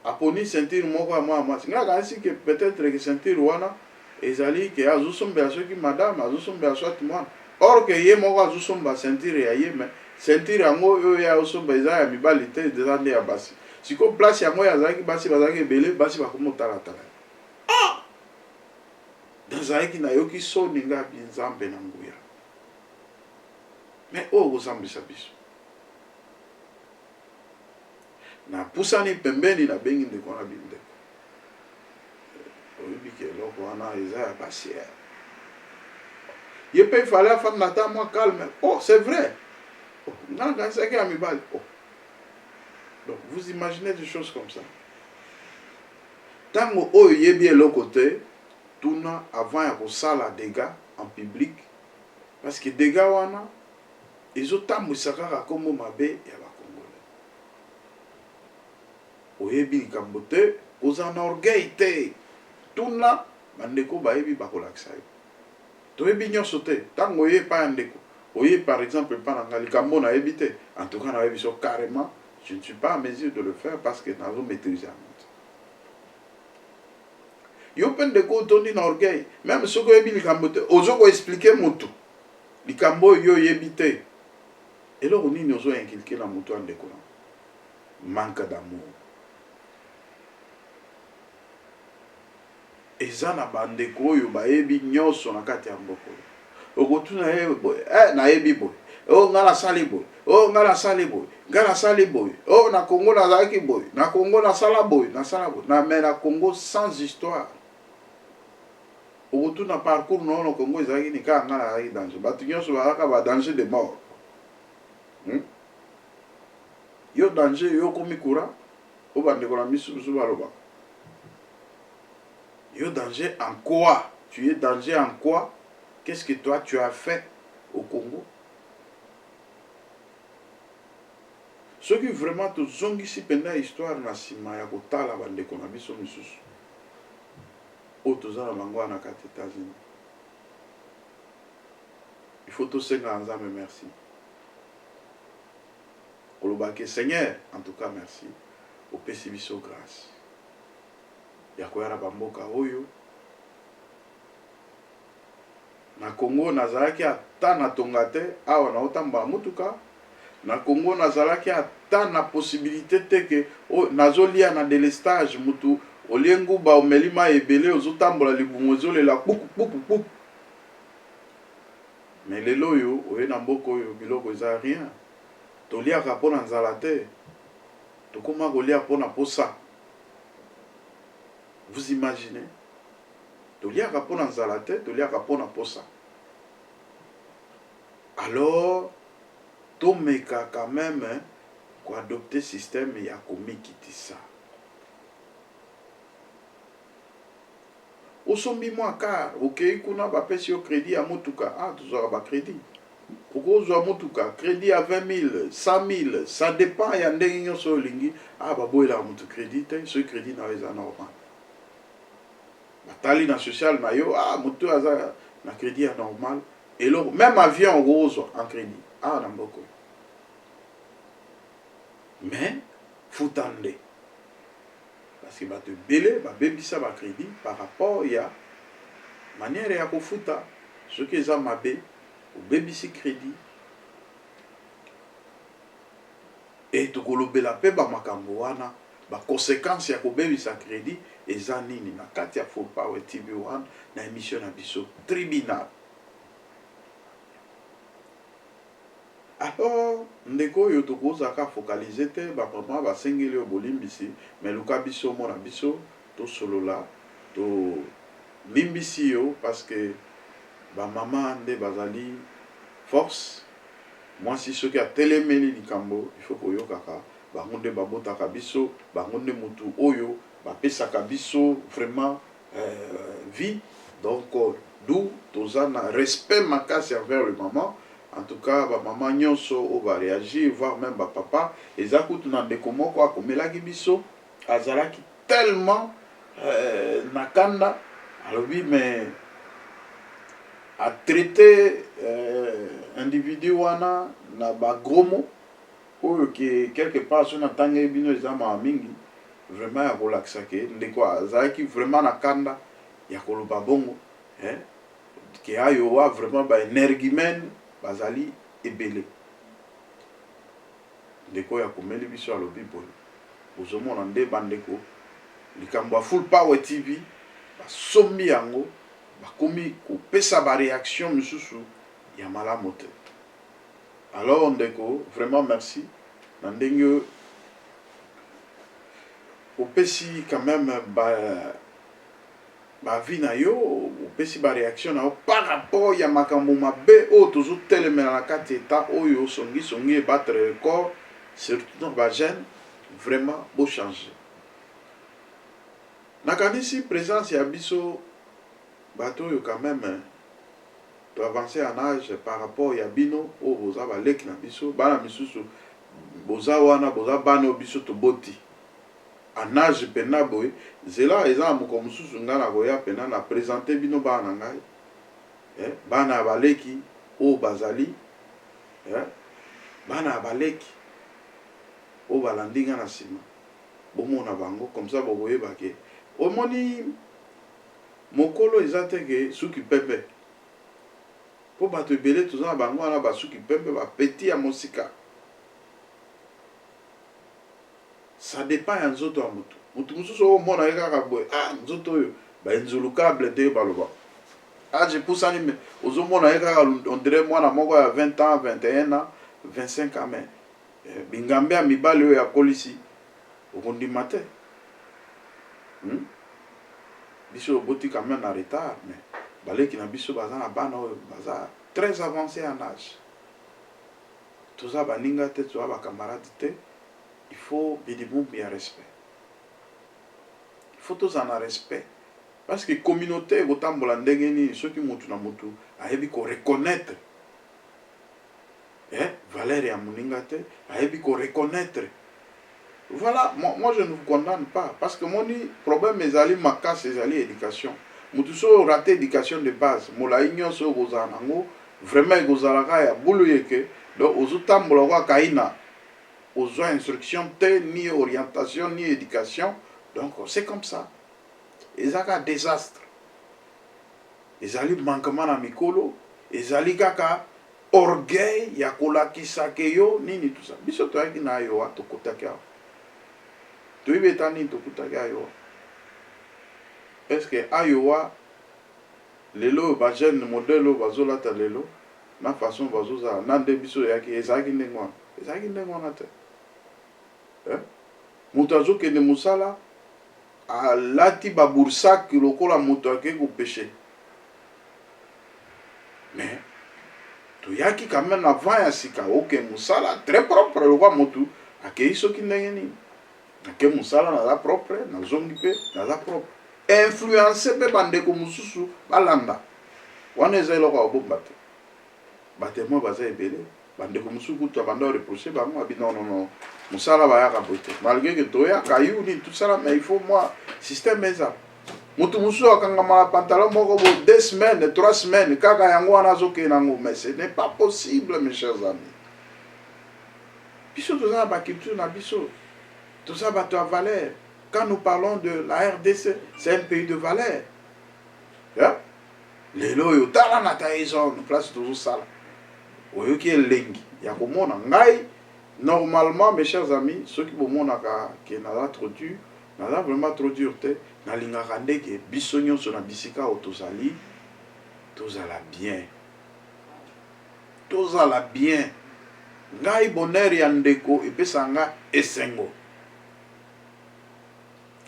Aponi ceinture moko ya mwa masi. Nga kanisi que peut-être que ceinture wana ezali ke azusombe asoki madame azusombe aswati mwana. Or que ye moko azusomba ceinture ya ye, mais ceinture yango oyo ya osomba eza ya mibali te eza nde ya basi. Siko place yango ya zaki basi bazaki ebele basi bakomotala tala. Ah! Dazaki na yoki soni nga binzambe na nguya. Mais oh kozambisa biso. Na pusani pembeni na bengi ndeko na bindeko. Oyebi ke eloko wana eza ya basi. Ye pe il fallait faire nata moi calme. Oh, c'est vrai. Oh, non, quand c'est à mi-balle. Oh. Donc, vous imaginez des choses comme ça. Tant que yebi eloko te, tuna avant ya kosala dégâts en public, parce que dégâts wana ezotamwisaka kaka kombo mabe ya bakongolais. Oyebi likambo te, koza na orgueil te. Tuna bandeko bayebi bakolakisa yo. Toyebi nyonso te, tango oye pa ndeko. Oye par exemple pa na likambo na yebi te. En tout cas na yebi so carrément, je ne suis pas en mesure de le faire parce que nazo maîtriser un monde. Yo pen de ko tondi na orgueil, même ce que yebi likambo te, ozo ko expliquer mutu. Likambo yo yebi te. Et là on nini ozo inculquer na mutu andeko na. Manque d'amour. Eza na bandeko oyo bayebi nyonso na kati ya mboko. Okotuna ye boy, na yebi boy. Oh ngala sali boy. Oh ngala sali boy. Ngala sali boy. Oh na Congo na zaki boy. Na Congo na sala boy, na sala boy. Na mais na Congo sans histoire. Okotuna parcours no Congo ezaki ni ka ngala zaki danger. Batu nyonso bakaka ba danger de mort. Yo danger yo komi kura. O bandeko na misu baloba. Yo danger en quoi? Tu es danger en quoi? Qu'est-ce que toi tu as fait au Congo? Ce qui vraiment te zongi si pendant histoire na sima ya kotala bandeko na biso misusu. O tozala bango na kati États-Unis. Il faut tout senga nzambe merci. Kolobake Seigneur, en tout cas merci. Au pesi biso grâce. Ya koyara bamboka oyo na Congo nazalaki ata na tonga te awa na otamba mutuka na Congo nazalaki ata na possibilité te ke nazolia na délestage mutu oliengu ba omelima ebele ozotambola libungo zolela puku mais lelo yo oye na mboko oyo biloko eza rien toliaka mpo na nzala te tokoma kolia mpo na posa. Vous imaginez? Toliaka pona nzalate, toliaka pona posa. Alors, tomeka quand même ko adopter système ya komikitisa. Osombi mwa car, okei kuna bapesi yo crédit ya motuka, ah tozora ba crédit. okozwa mutuka crédit à 20 000 100 000 ça dépend ya ndenge nyonso olingi baboyelaka mutu crédit te soki crédit na yo eza normal batali na social na yo mutu aza na crédit ya normal eloko même avion okozwa en crédit na mboko mais futande parce que bato ebele babebisa bacrédit par rapport ya manière ya kofuta soki eza mabe obebisi crédit et tokolobela mpe bamakambo wana baconséquence ya kobebisa crédit eza nini na kati ya Full Power TV 1 na émission na biso tribunal. Alors ndeko oyo tokozaka focaliser te bamama basengeli oyo bolimbisi mais luka biso mona biso tosolola to limbisi yo parce que bamama nde bazali force mwasi soki atelemeli likambo il faut koyokaka bango nde babotaka biso bango nde mutu oyo bapesaka biso vraiment vie donc d'où toza na respect makasi envers le maman. En tout cas, maman nyonso o va réagir, voire même papa. Et ça coûte na ndeko moko akomelaki biso, azalaki tellement nakanda. Alors oui, mais à traiter individu wana na ba gros mots, ou que quelque part sur na tangé bino ezama mingi, vraiment ya relaxa ke ndeko azalaki vraiment nakanda ya koloba bongo, que ayo wa vraiment ba énergumène bazali ebele ndeko ya komeli biso alobi boye ozomona nde bandeko likambo ya Full Power TV basombi yango bakomi kopesa baréaction misusu ya malamu te. Alors ndeko vraiment merci na ndenge opesi quand même vie na yo opesi ba réaction na yo par rapport ya makambo mabe oyo tozotelemela na kati état oyo songi battre record surtout na bagene vraiment beau changer nakanisi présence ya biso bato oyo quand même to avancer en âge par rapport ya bino oyo boza baleki na biso bana misusu boza wana boza bana oyo biso toboti en âge pena boy zela eza moko mususu nga na koya pena na présenter bino bana ngai bana baleki o bazali bana baleki o balandinga na sima bomona bango comme ça boboye bake omoni mokolo eza teke suki pepe po bato ebele toza bango wana basuki pepe ba petit ya mosika. Ça dépend ya nzoto ya mutu mutu mususu oyo mona ye kaka boye nzoto oyo baenzulukable te baloba je pusani me ozomona ye kaka on dirait mwana moko ya 20 ans 21 ans 25 ans mais bingambe ya mibali oyo ya kolisi okondima te biso oboti quand même na retard mais baleki na biso baza na bana oyo baza très avancé en âge toza baninga te toza bacamarade te. Il faut minimum bien respect. Il faut tous en respect. Parce que la communauté, ceux qui montent dans le monde, il faut reconnaître. Valérie Amuningate, il faut reconnaître. Voilà, moi je ne vous condamne pas. Parce que mon problème est d'aller ma casse, c'est d'aller l'éducation. Moutou so raté l'éducation de base. Mola ignon so gozanango, vraiment gozalaka ya bouluyeke. Donc aux autres mola kaina. Aux instructions, ni orientation, ni éducation. Donc, c'est comme ça. Ils ont un désastre. Ils ont un manquement à Mikolo. Ils ont un orgueil. Il y a un kisakeyo, ni tout ça. Biso to yaki na yo to kutaka. To ibetani to kutaka yo. Est-ce que ayowa lelo ba jeune modèle bazola ta lelo na façon bazoza na nde biso yaki ezaki ndengwa. Ezaki ndengwa na te. Moto azokende mosala alati babursaki lokola moto ake kopeshe mais toyaki quand même avant ya sika oke mosala très propre lokola moto akei soki ndenge nini ake mosala naza propre nazongi mpe naza propre influence mpe bandeko mosusu balanda wana eza eloko ya bomba te batemo baza ebele bandeko mosusu kutu banda reprocher bango abi non non non mosala bayaka bote malgré que toyaka yuni tout ça mais il faut moi système eza mutu mosusu akangama pantalon moko bo 2 semaines 3 semaines kaka yango wana azokende nango mais ce n'est pas possible mes chers amis biso toza ba culture na biso toza bato ya valeur quand nous parlons de la RDC c'est un pays de valeur yeah? Lelo oyo tala na taison place tozosala oyoki elengi ya komona ngai normalement mes chers amis ceux qui bomonaka ke naza trop dur naza vraiment trop dur te nalingaka ndeke biso nyonso na bisika oyo tozali tozala bien ngai bonheur ya ndeko epesa nga esengo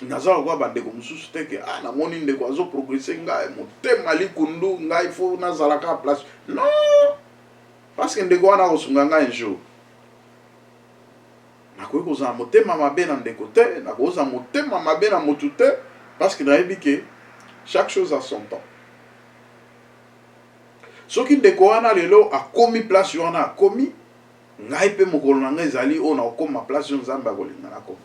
naza lokwa bandeko mosusu te ke namoni ndeko azoprogresse ngai motema likundu ngai fo nazalaka place non parce que ndeko wana akosunga ngai un jour nakoki kozala motema mabe na ndeko te nakozala motema mabe na motu te parce que nayebi ke chaque chose a son temps soki ndeko wana lelo akomi place wana akomi ngai mpe mokolo na ngai ezali oyo nakokoma place oyo nzambe akolinga nakoma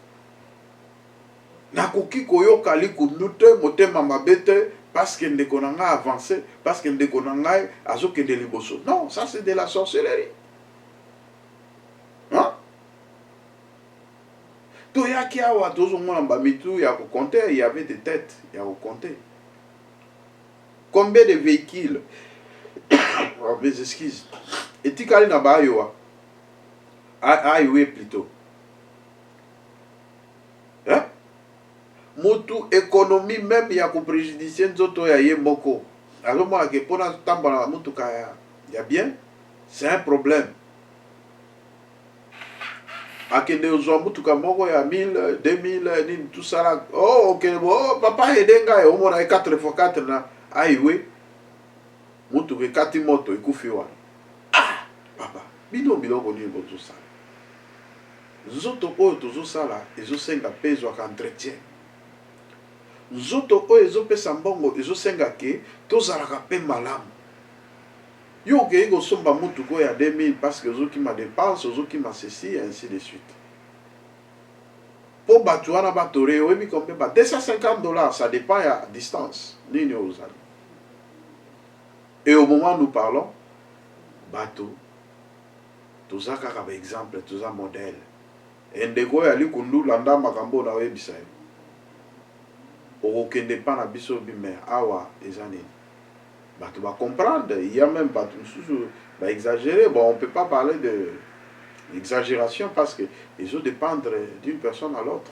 nakoki koyoka likundu te motema mabe te parce que ndeko na ngai avancé parce que ndeko na ngai azokende liboso non ça c'est de la sorcellerie hein? Toyaki awa tozomona bamitu ya kokonte il y avait des têtes ya kokonte combien de véhicules oh, mes excuses etikali na bayo highway plutôt hein? Mutu économie même ya ko préjudicer nzoto ya ye moko azomona ke pona tambola mutuka ya bien c'est un problème akende ozwa mutuka moko ya 1000 2000 nini tout ça là oh ok bon papa edenga yo mona 4x4 na highway mutuka ekati moto ekufi wana papa bino biloko nini bozosala nzoto oyo tozosala ezosenga mpe ezwaka entretien nzoto oyo ezopesa mbongo ezosenga ke tozalaka mpe malamu yo okei kosomba mutuka oyo ya 2000 parce que ozokima dépense ozokima ceci et ainsi de suite mpo bato wana batore oyebi kombe ba $250 ça dépend ya distance nini oyo ozali et au moment où nous parlons bato toza kaka ba exemple toza modèle endeko oyo ali kundu landa makambo na oyebisa yo okokende pa na biso bime awa eza nini bato va comprendre il y a même bato mosusu va exagérer bon on peut pas parler de exagération parce que ils ont dépendre d'une personne à l'autre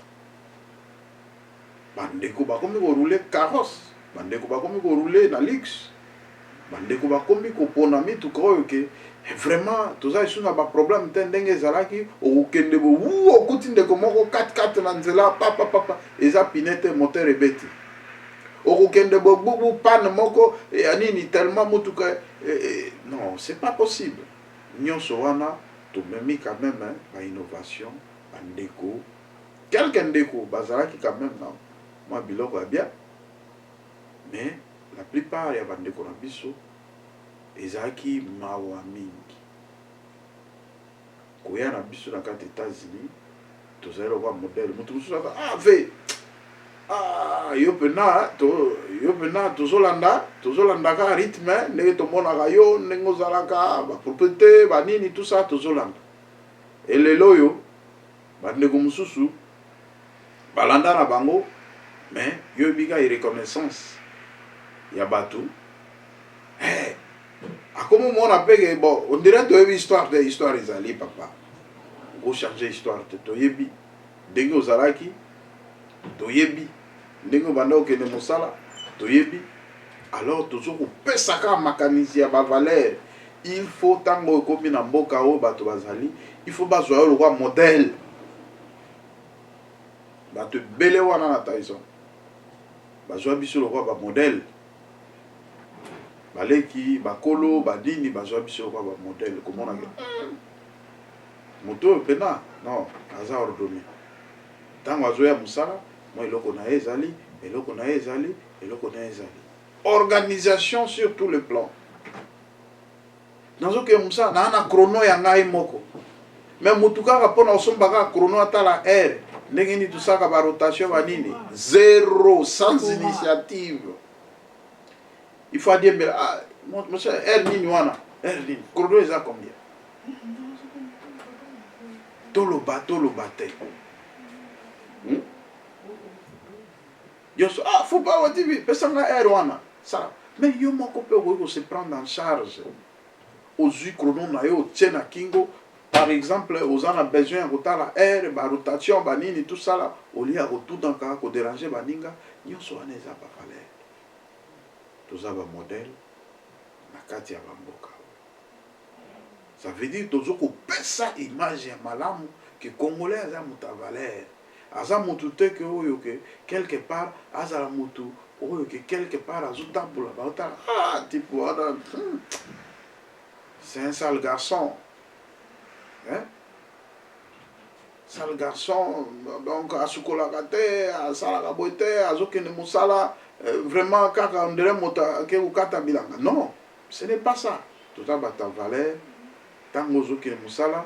bandeko bakomi ko rouler carrosse bandeko bakomi ko rouler na luxe bandeko bakomi ko pona mituka oyo ke vraiment toza isu na ba problème te ndenge ezalaki okokende bo okuti ndeko moko 4x4 na nzela papa eza pinete moteur ebeti okokende bo bubu panne moko ya nini tellement mutuka non c'est pas possible nyonso wana tomemi quand même ba innovation bandeko quelqu'un ndeko bazalaki quand même na moi biloko ya bien mais la plupart ya bandeko na biso ezalaki mawa mingi koya na biso na kati États-Unis tozali lokwa modèle mutu mosusu ve yo pena tozolandaka rythme ndenge tomonaka yo ndenge ozalaka bapropriété banini tout ça tozolanda elelo oyo bandeko mosusu balanda na bango mais yo ebika reconnaissance ya bato akomo mona peke bon on dirait toyebi histoire ezali papa changer histoire te toyebi ndenge ozalaki toyebi ndenge banda okende mosala toyebi alors tozokopesaka makanisi ya bavaleur il faut ntango ekomi na mboka oyo bato bazali il faut bazwa yo lokwa modèle bato ebele wana na taison bazwa biso lokwa bamodèle baleki bakolo badini bazwa biso lokwa bamodèle komonake moto oyo pena non aza ordonné ntango azoya mosala moi eloko na ye ezali eloko na ye ezali eloko na ye ezali organisation sur tous les plans nazoke musa na ana chrono ya ngai moko mais mutu kaka mpona osomba kaka chrono atala air ndenge nini tosaka barotation banini zéro sans initiative il faut dire ah monsieur air nini wana air nini chrono eza combien toloba te yoso ah faut pas watibi pesanga air wana ça mais yo moko pe ko se prendre en charge aux chrono na yo tiena kingo par exemple aux en a besoin de air ba rotation ba nini tout ça là au lieu de tout dans ka ko déranger ba ninga nyoso wana eza ba valeur tous aba modèle na kati ya bamboka ça veut dire tozoko pesa image ya malamu que congolais aza muta valeur aza mutu te que oyo que quelque part azala mutu oyo que quelque part azotambola baotala ah type wana c'est un sale garçon hein? Sale garçon donc asukolaka te asalaka boye te azokende mosala vraiment kaka ondire moto ake kokata bilanga non ce n'est pas ça toza bata valeur ntango ozokende mosala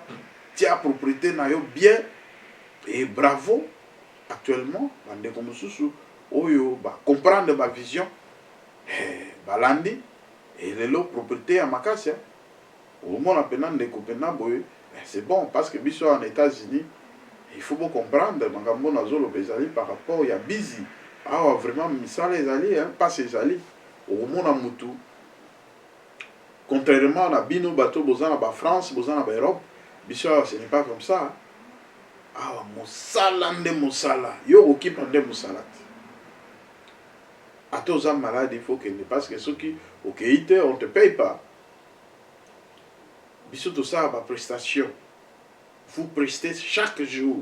tia propriété na yo bien et bravo actuellement bandeko mosusu oyo bacomprendre bavision balandi et lelo propriété ya makasi omona mpena ndeko mpena boye c'est bon parce que biso en États-Unis il faut beaucoup comprendre makambo nazoloba ezali par rapport ya bizi awa vraiment misala ezali pas ezali omona mutu contrairement na bino bato boza na ba France boza na ba Europe biso ce n'est pas comme ça awa mosala nde mosala yo okipa nde mosala ata oza malade il faut que parce que soki okei te on te paye pas biso tout ça ba prestation vous prestez chaque jour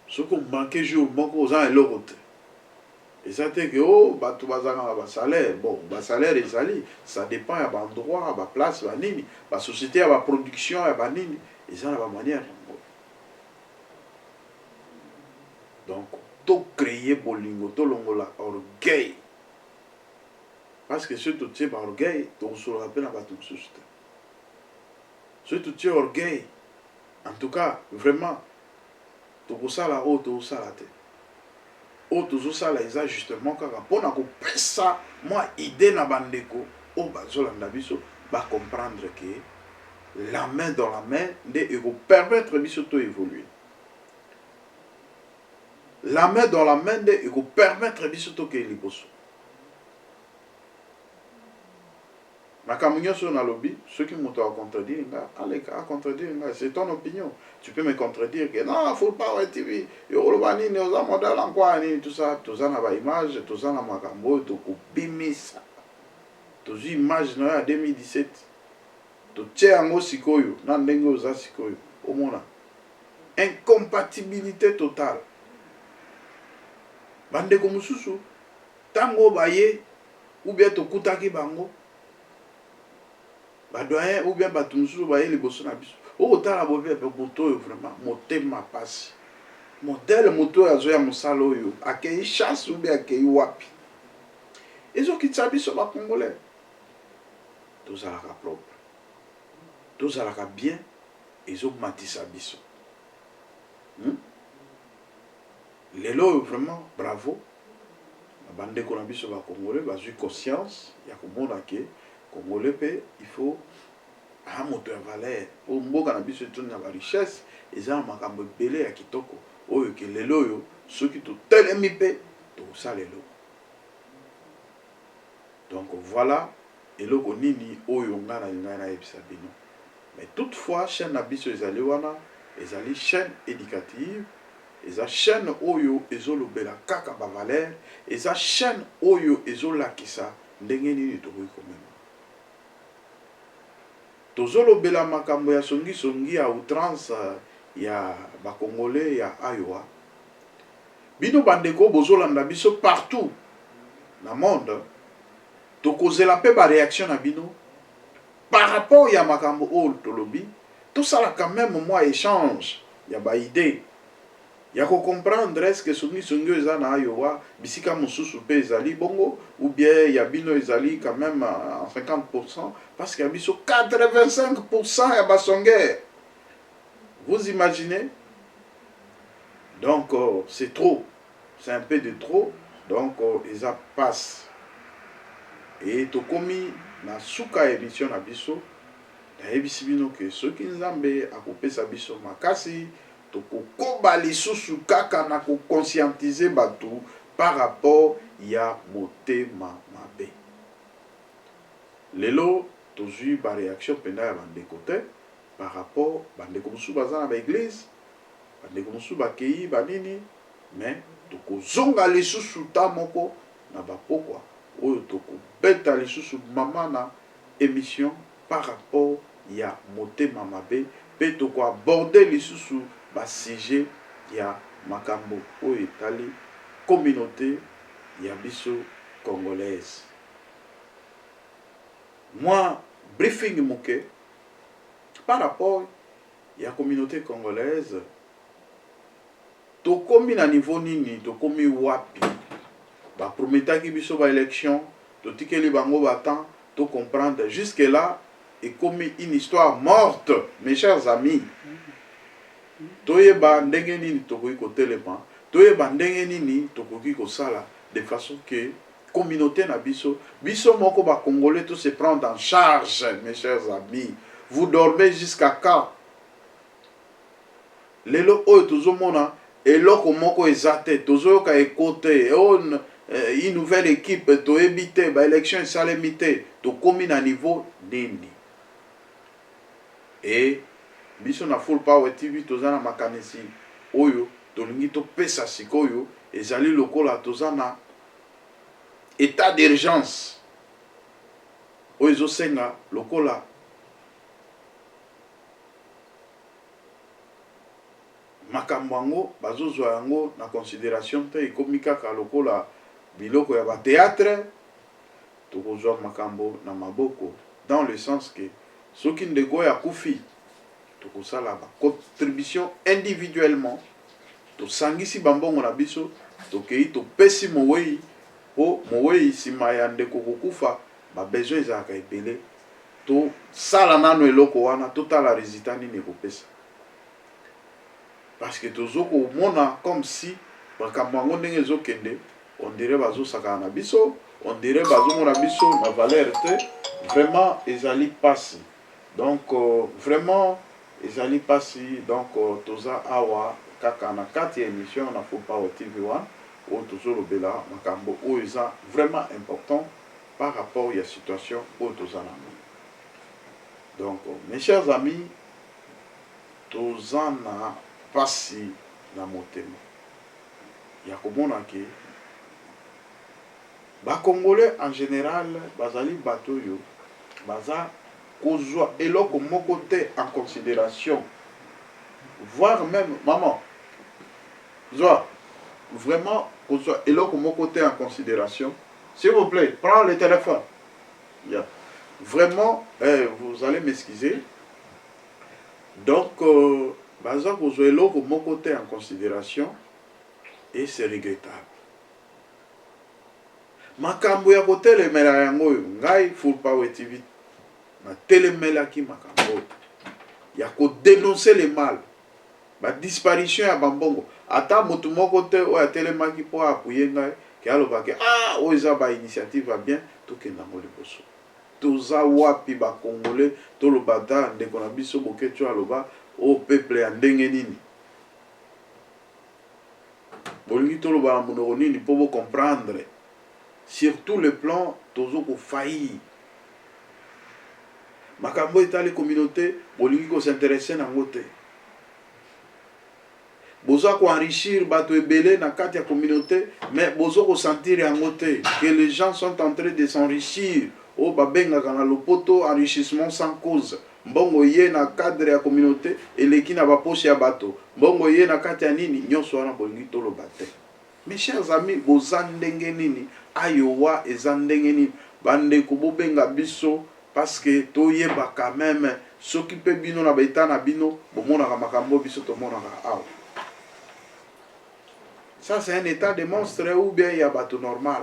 ce qu'on manque jour moko oza eloko te eza te ke o bato bazanga na basalaire bon basalaire ezali ça dépend ya bandroit ya baplace banini basociété ya baproduction ya banini eza na bamanière yango donc tocréer bolingo tolongola orgueil parce que surtout tu es orgueil tokosolaka mpe na bato mosusu te surtout tu es orgueil en tout cas vraiment tokosala oyo tozosala te oyo tozosala eza justement kaka mpona kopesa mwa idée na bandeko oyo bazolanda biso bacomprendre ke la main dans la main nde ekopermettre biso to évoluer la main dans la main nde ekopermettre biso tokee liboso makambo nyonso nalobi soki moto akontredire nga aleka akontredire nga c'est ton opinion tu peux me contredire que non faut pas ouais TV yo oloba nini oza modèle en quoi nini tout ça toza na ba image toza na makambo tokobimisa tozwi image na ya 2017 totie yango sikoyo na ndenge oza sikoyo omona incompatibilité totale bandeko mosusu ntango baye ou bien tokutaki bango badoyen ou bien bato mosusu baye liboso na biso otala bobe moto oyo vraiment motema pasi modèle moto oyo azoya mosala oyo akei chasse ou bien akei wapi ezokitisa biso bacongolais tozalaka propre tozalaka bien ezomatisa biso lelo oyo vraiment bravo bandeko na biso bacongolais bazwi conscience ya komona ke congolais pe il faut un moto ya valeur o mboka na biso etoni na barichesse eza na makambo ebele ya kitoko oyo ke lelo oyo soki totelemi mpe tokosala eloko donc voilà eloko nini oyo nga na lingai nayebisa bino mais toutefois chaîne na biso ezali wana ezali chaîne éducative eza chaîne oyo ezolobela kaka bavaleur eza chaîne oyo ezolakisa ndenge nini tokoki komema tozolobela makambo ya songisongi ya outrance ya bacongolais ya ayowa bino bandeko bozolanda biso partout na monde tokozela mpe baréaction na bino par rapport ya makambo oyo tolobi tosala quand même mwa échange ya baidée ya ko comprendre est-ce que songi songi eza na ayowa bisika mosusu pe ezali bongo ou bien ya bino ezali quand même en 50% parce que ya biso 85% ya basongere. Vous imaginez? Donc c'est trop, c'est un peu de trop, donc eza passe et tokomi na suka émission na biso na yebisi bino ke soki nzambe akopesa biso makasi tokokoba lisusu kaka na kokonscientiser bato par rapport ya motema mabe. Lelo tozwi ba réaction penda ya bandeko te par rapport bandeko mosusu baza na baeglise, bandeko mosusu bakei banini, mais tokozonga lisusu ta moko na bapokwa oyo tokobeta lisusu mama na émission par rapport ya motema mabe pe tokoaborder lisusu basujet ya makambo oyo etali communauté ya biso congolaise. Moi, briefing moke par rapport ya communauté congolaise, tokomi na niveau nini, tokomi wapi, ba prometaki biso ba élection, totikeli bango batan, to comprendre jusque là et comme une histoire morte, mes chers amis. Toyeba ndenge nini tokoki kotelema, toyeba ndenge nini tokoki kosala de façon que communauté na biso moko ba congolais tout se prendre en charge, mes chers amis. Vous dormez jusqu'à quand? Lelo oyo tozomona eloko moko ezate tozoyoka ekote une nouvelle équipe toyebite ba élection esalemite tokomi na niveau nini. Et biso na Full Power TV toza na makanisi oyo tolingi topesa sikoyo ezali lokola toza na état d'urgence oyo ezosenga lokola makambo yango bazozwa yango na considération te ekomi kaka lokola biloko ya batéâtre tokozwa makambo na maboko dans le sens que soki ndeko ya kufi tokosala ba contribution individuellement tosangisi bambongo na biso tokei topesi mowei po mowei nsima ya ndeko kokufa babesoin ezalaka ebele tosala nano eloko wana totala résultat nini ekopesa parce que tozokomona comme si makambo yango ndenge ezokende on dirait bazosakana na biso, on dirait bazomona biso na valeur te, vraiment ezali pasi. Donc vraiment ezali pasi, donc toza awa kaka na kati ya émission na Full Power TV1 o tozolobela makambo oyo eza vraiment important par rapport à la situation au tozana. Donc mes chers amis, tozana pasi na motema ya komona ke ba Congolais en général bazali bato yo baza kozwa eloko moko te en considération, voire même maman zwa vraiment kozwa eloko moko te en considération. S'il vous plaît, prends le téléphone. Yeah. Vraiment, vous allez m'excuser. Donc baza kozwa eloko moko te en considération et c'est regrettable. Makambo ya kotelemela yango ngai Full Power TV na telemelaki makambo ya ko dénoncer le mal, ba disparition ya bambongo ata motu moko te o ya telemaki po apuye ngai ke alobaki o eza ba initiative va bien tokenda ngo liboso toza wapi ba Congolais tolobata ndeko na biso bokecho aloba o peuple ya ndenge nini bolingi toloba monoko nini po bo comprendre. Sur tout le plan, tozo ko failli. Makambo etali communauté, bolingi ko s'intéresser na ngote. Bozo ko enrichir bato ebele na kati ya communauté, mais bozo ko sentir ya ngote que les gens sont en train de s'enrichir. O babenga kana lopoto enrichissement sans cause. Mbongo ye na cadre ya communauté eleki na bapoche ya bato. Mbongo ye na kati ya nini nyonso wana bolingi tolo bate. Mes chers amis, boza ndenge nini ayowa eza ndenge nini bande ko bobenga biso parce que toyeba quand même soki pe bino na beta na bino bomona ka makambo biso to mona ka awa Ça, c'est un état de monstre ou bien il y a bateau normal.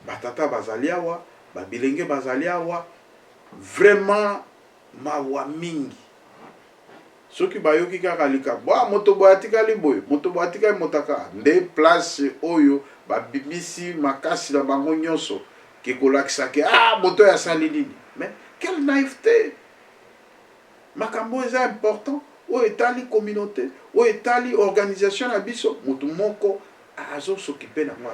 Batata bazaliawa, babilenge bazaliawa, vraiment mawa mingi. Ce qui bayoki kaka lika, ba moto boatika liboy, moto boatika motaka, nde place oyo, ba bibisi makasi na bango nyonso, ki kolakisa ke, ah, moto ya sali nini. Mais, quelle naïveté! Makambo est important. Où est la communauté? Où est l'organisation à biso? Moto moko azo s'occuper na moi.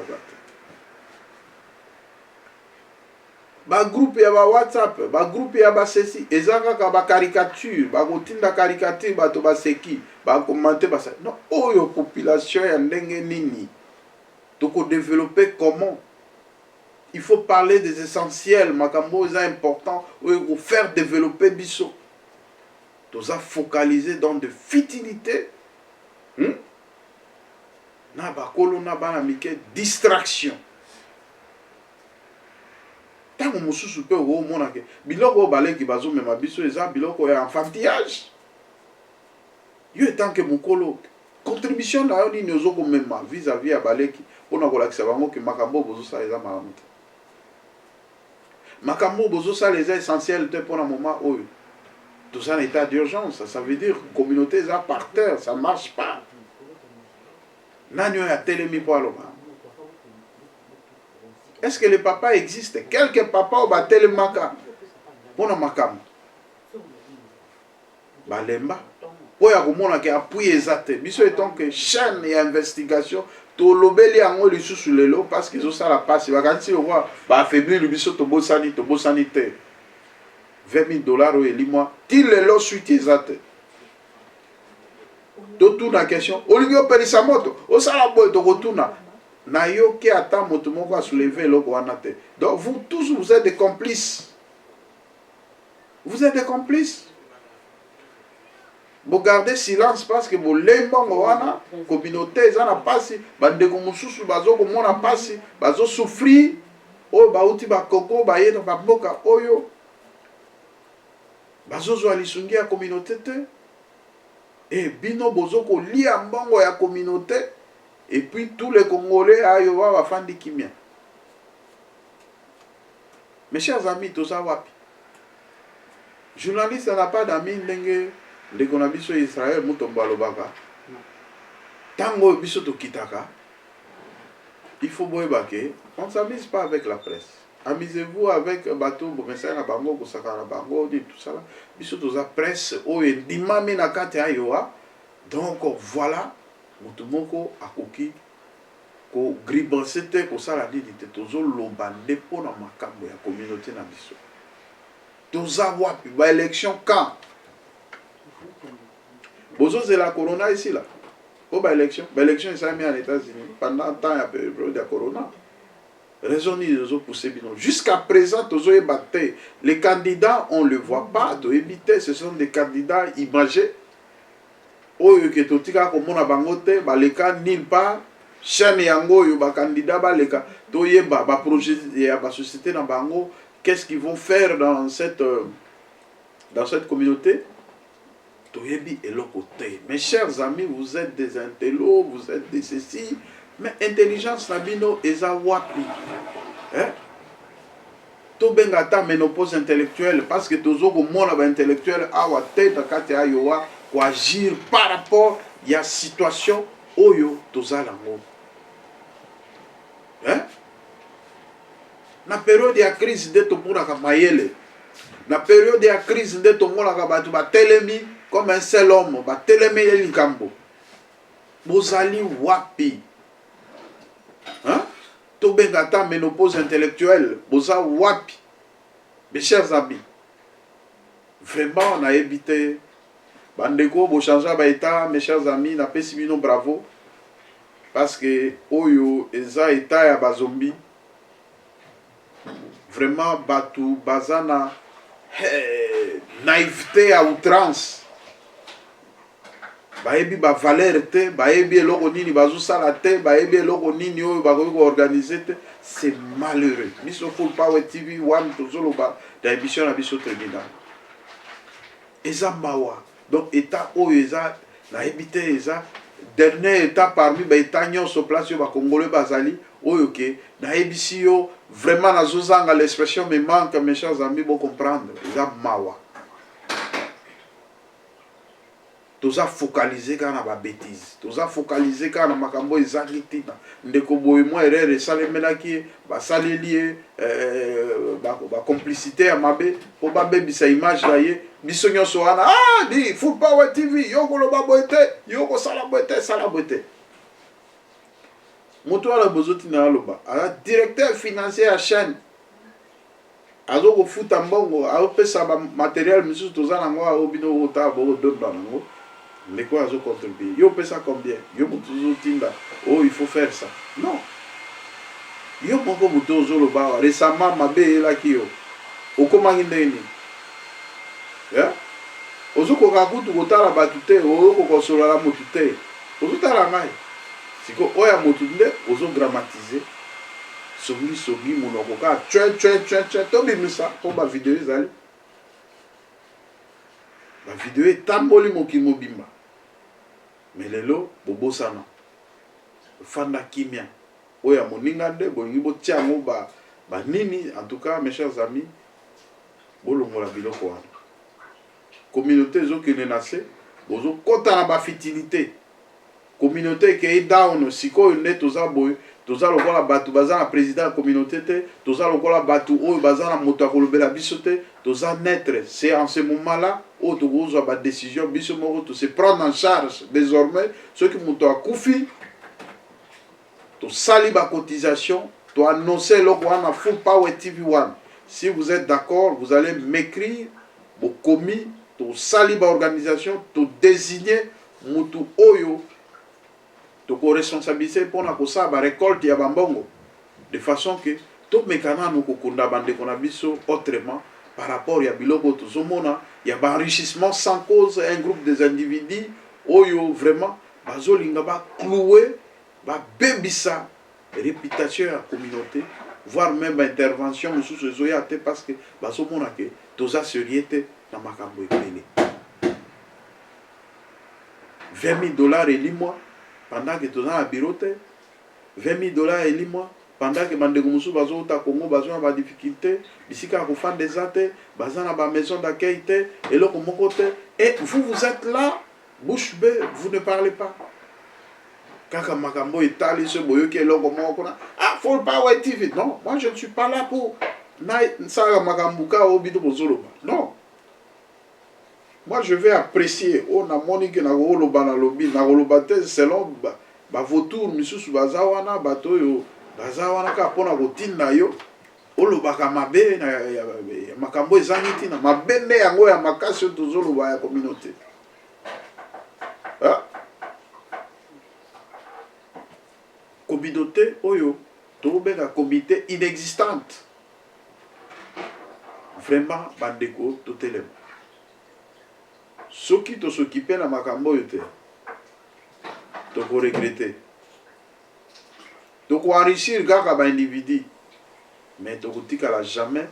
Ba groupe ya ba WhatsApp, ba groupe ya ba ceci, ezaka ka ba caricature, ba gotinda caricature ba to ba seki, ba commenter ba ça. Non, oyo population ya ndenge nini. Toko développer comment? Il faut parler des essentiels, makambo est important, ou faire développer biso. Tous à focaliser dans de futilités. Na ba kolona bana mike distraction. Tant que mususu pe o mona ke biloko balé ki bazo mema biso eza biloko ya enfantillage. Yo etant que mukolo contribution na yo ni nozo ko mema vis-à-vis ya baleki pona ko lakisa bango ke makambo bozo sa eza malamuta. Makambo bozo sa les essentiels te pona moment oyo. Tout ça en état d'urgence, ça veut dire que la communauté est par terre, ça ne marche pas. Est-ce que les papas existent? Quelques papas ont télémaka. Pour makam. Balemba. Pour y appuyer exact. Biso étant que chaîne et investigation, to lobeli ango li sous le lot parce qu'ils ont ça la passe. Ba quand tu vois, ba affaiblir le biso to bo sanité. $20 ou elimo til le lo suite exact. To tout la question, Olivio Perisamoto, o sala boy to retourna. Na yo ki ata moto moko a soulever lo ko anate. Donc vous tous vous êtes des complices. Vous êtes des complices. Vous gardez silence parce que vous lembongo wana communauté ezana pasi bande ko mususu bazo ko mona pasi bazo souffrir o ba uti ba koko ba yeno ba boka oyo bazozo alisungi ya communauté te et bino bozoko lia mbongo ya communauté et puis tous les Congolais ayo wa fandi kimia. Mes chers amis, tout ça wapi. Journaliste n'a pas d'amis ndenge ndeko na biso Israël mutombo alobaka. Tango biso to kitaka. Il faut boyeba ke on ne s'amuse pas avec la presse. Amusez-vous avec bateau Bokesana Bango, Kosakara Bango, tout ça là. Biso toza presse, oye dimame na kate ayoa. Donc voilà, mutumoko akoki ko gribansete ko sala didite tozo lobande po na makambo ya communauté na biso. Toza wapi ba élection quand? Bozo c'est la corona ici là. Ko ba élection ça mis en États-Unis pendant temps ya période de corona. Raisonner les autres pousser bino. Jusqu'à présent, les candidats, on ne le voit pas. Ce sont des candidats imagés. Oyo ke totika komona bangote, baleka nulle part. Chaîne yango yo ba candidat baleka. Toyeba ba projet ya ba société na bango, qu'est-ce qu'ils vont faire dans cette communauté? Toyebi eloko te. Mes chers amis, vous êtes des intellos, vous êtes des ceci. Mais intelligence nabino eza wapi. Hein? To benga ta ménopause intellectuelle parce que tozo ko mona ba intellectuel awa tête kati ayowa ko agir par rapport ya situation oyo toza lango. Hein? Na période ya crise de to puna ka mayele. Na période ya crise de to mona ka batu ba telemi comme un seul homme, ba telemi likambo. Bozali wapi. Hein? To bengata ménopause intellectuelle, boza wapi. Mes chers amis, vraiment on a évité bandeko bo changer ba état, mes chers amis, na pesi bino bravo parce que oyo eza état ya bazombi. Vraiment batu bazana naïveté à outrance. Baebi ba valeur te, baebi eloko nini bazosala te, baebi eloko nini oyo bakoki ko organiser te, c'est malheureux. Biso Full Power TV wan tozoloba da émission na biso terminal. Eza mawa. Donc état oyo eza na ebité eza dernier état parmi baétat nyonso place yo bacongolais bazali oyo ke nayebisi yo vraiment nazozanga l'expression me manque mes chers amis bo comprendre eza mawa toza focaliser kaka na babétise toza focaliser kaka na makambo ezangi ntina ndeko boye mwa erreur esalemelaki ye basaleli ye bacomplicité ya mabe mpo babebisa image na ye biso nyonso wana di Full Power TV yo koloba boye te yo kosala boye te sala boye te moto wana bozotina aloba aza directeur financier ya chaîne azokofuta mbongo azopesa bamateriel misusu toza nango aobino otala bokodonda nango ndeko azocontribue yo pesa combien yo moto ozotinda oh il faut faire ça non yo moko moto ozoloba awa récemment mabe eyelaki yo okomangi ndenge nini ozokoka kutu kotala bato te ozokokosolola motu te ozotala ngai siko oyo ya motu nde ozogramatize songi monoko kaka twe tobimisa mpo bavideo ezali bavideo etamboli mokili mobimba me lelo bobosana fanda kimia oyo ya moninga nde bolingi botia yango banini en tout cas mes chers amis bolongola biloko wana communauté ezokende na se bozokɔta na bafitilité communauté ekei down sikoyo nde toza boye toza lokola bato baza na président ya communauté te toza lokola bato oyo baza na moto akolobela biso te toza naître c'est en ce moment là oyo tokozwa badécision biso moko tose prendre en charge désormais soki moto akufi tosali bacotisation toannonce eloko wana Full Power TV 1 si vous êtes d'accord vous allez m'écrire bokomi tosali baorganisation todésigne motu oyo tokoresponsabilise mpona kosala barécolte ya bambongo de façon que tomekana no kokunda bandeko na biso autrement par rapport ya biloko tozomona ya baenrichissement sans cause un groupe des individus oyo vraiment bazolinga baclouer babebisa réputation ya communauté voire même baintervention mosusu ezoya te parce que bazomona ke toza sérieux te na makambo ebele 20 000 $ elimwa pendant que toza na biro te 20 000 $ elimwa pendant que bandeko mosusu bazota Congo bazo na badifficulté bisika ya kofanda eza te baza na bamaison d'accueil te eloko moko te et vous êtes là bouche bée vous ne parlez pas kaka makambo etali so boyoki eloko moko kuna Full Power TV non moi je ne suis pas là pour nsala makambo ka obito bozoloba non moi je vais apprécier on a monique na koloba na lobi na koloba te selon bavotour misusu baza wana bato oyo baza wana kaka mpona kotinda yo olobaka mabe na makambo ezangi ntina mabe nde yango ya makasi oyo tozoloba ya communauté communauté oyo tobenga comité inexistante vraiment bandeko totelema soki tosokipe na makambo oyo te tokoregrete tokoenrichir kaka baindividu mais tokotikala jamais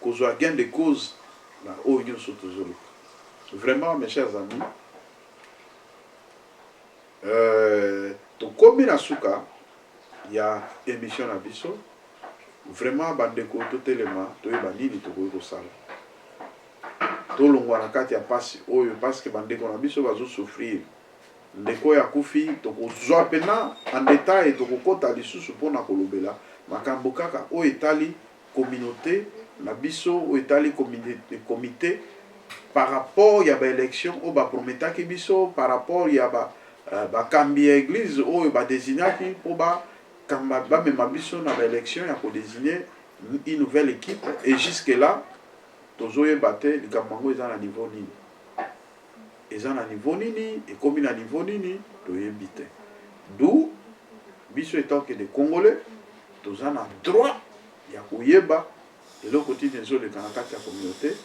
kozwa gain de cause na oyo nyonso tozoluka vraiment mes chers amis tokomi na suka ya émission na biso vraiment bandeko totelema toyeba nini tokoki kosala tolongwa na kati ya pasi oyo parce que bandeko na biso bazosouffrir ndeko ya kufi tokozwa pena en détail tokokota lisusu mpona kolobela makambo kaka oyo etali communauté na biso oyo etali comité par rapport ya baélection oyo baprometaki biso par rapport ya bakambi ya église oyo badesignaki mpo bamema biso na baélection ya kodésigner une nouvelle équipe et jusque là tozoyeba te likambo yango eza na niveau nini eza na niveau nini ekomi na niveau nini toyebi te d'où biso etant que des Congolais toza na droit ya koyeba eloko tini ezoleka na kati ya communauté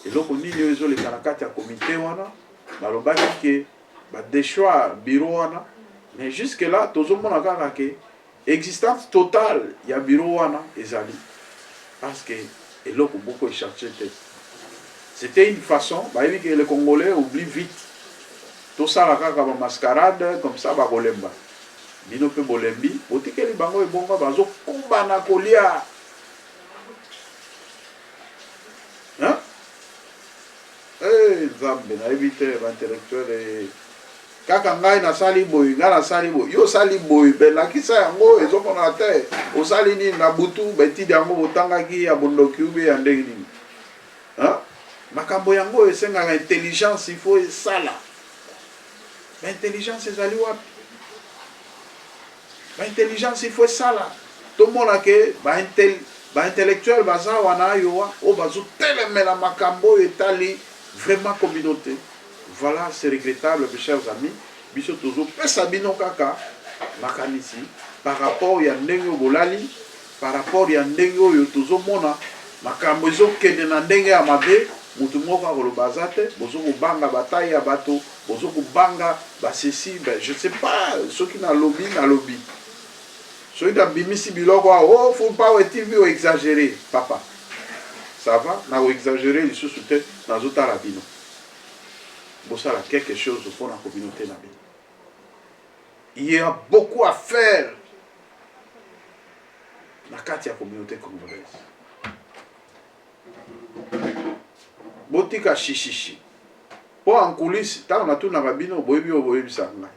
eloko nini oyo ezoleka na kati ya comité wana balobaki ke badéchoir bureau wana mais jusque là tozomona kaka ke existence totale ya bureau wana ezali parce que eloko moko échargé te c'était une façon bayebi que les Congolais oublient vite tosala kaka ba mascarade comme ça bakolemba bino pe bolembi botikeli bango ebonga bazokumba na kolia hein nzambe nayebi te baintellectuel kaka ngai nasali boye ngai nasali boye yo osali boye belakisa yango ezomona te osali nini na butu betidi yango botangaki ya bondoki ube ya ndenge nini makambo yango esengaka intelligence il faut esala intelligence ezali wapi intelligence il faut esala tomona ke baintellectuel baza wana ayowa oyo bazotelemela makambo oyo etali vraiment communauté. Voilà, c'est regrettable, mes chers amis. Biso tozo pesa bino kaka makanisi par rapport ya ndenge bolali, par rapport ya ndenge oyo tozo mona makambo ezo kende na ndenge ya mabe, mutu moko akoloba te, bozo kobanga bataille ya bato, bozo kobanga basesi, ben je sais pas, soki na lobby. Soki da bimisi biloko oh faut pas TV ou exagérer, papa. Ça va, na exagérer les choses te na zotala bino. Bossala quelque chose pour la communauté na bino. Il y a beaucoup à faire na kati ya communauté congolaise. Botika chichichi. Po en coulisses, tant on a tout na babino boyebi sanga.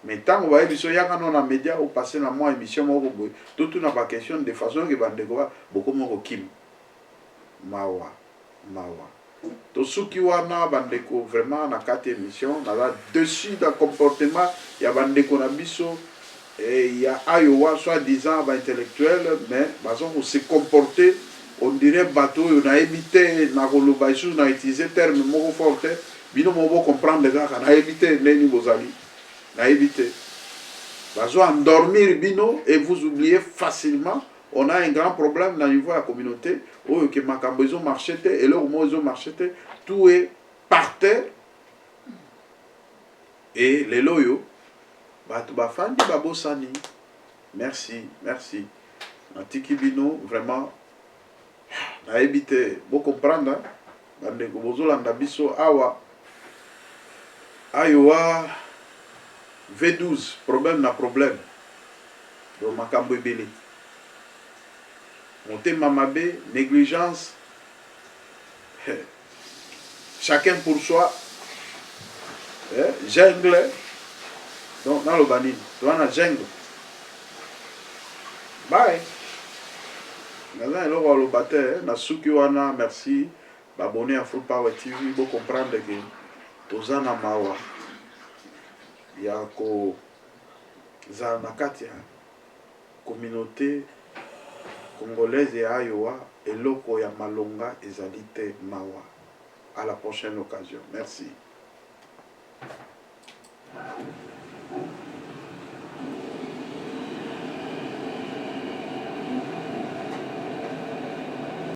Mais tant on va émission yaka non na média ou passer na moi émission moko boy. Tout na pas question de façon que bandeko beaucoup moko kim. Mawa. Tosuki wana bandeko vraiment na kati émission na dessus d'un comportement ya bandeko na biso et ya ayowa soit disant ba intellectuel mais bazon se comporter on dirait bateau on a évité na koloba isu na utiliser terme moko forte bino mo comprendre kaka na éviter neni bozali na éviter bazo endormir bino et vous oubliez facilement. On a un grand problème dans le niveau de la communauté où que makambo ils ont marché et là où ils ont marché tout est par terre et les loyaux batu bafandi babosani merci Natiki bino vraiment na éviter vous comprendre bandeko bozolanda biso awa ayowa V12 problème na problème donc makambo ebele monter mamabé, négligence, chacun pour soi, jungle, donc dans le banine, on a jungle. Bye. Maintenant, le batteur, na souki wana, merci, abonné à Full Power TV, vous comprendre que tozana mawa, yako zanakatia, communauté congolaise et ayowa et loko ya malonga ezalite mawa. À la prochaine occasion. Merci.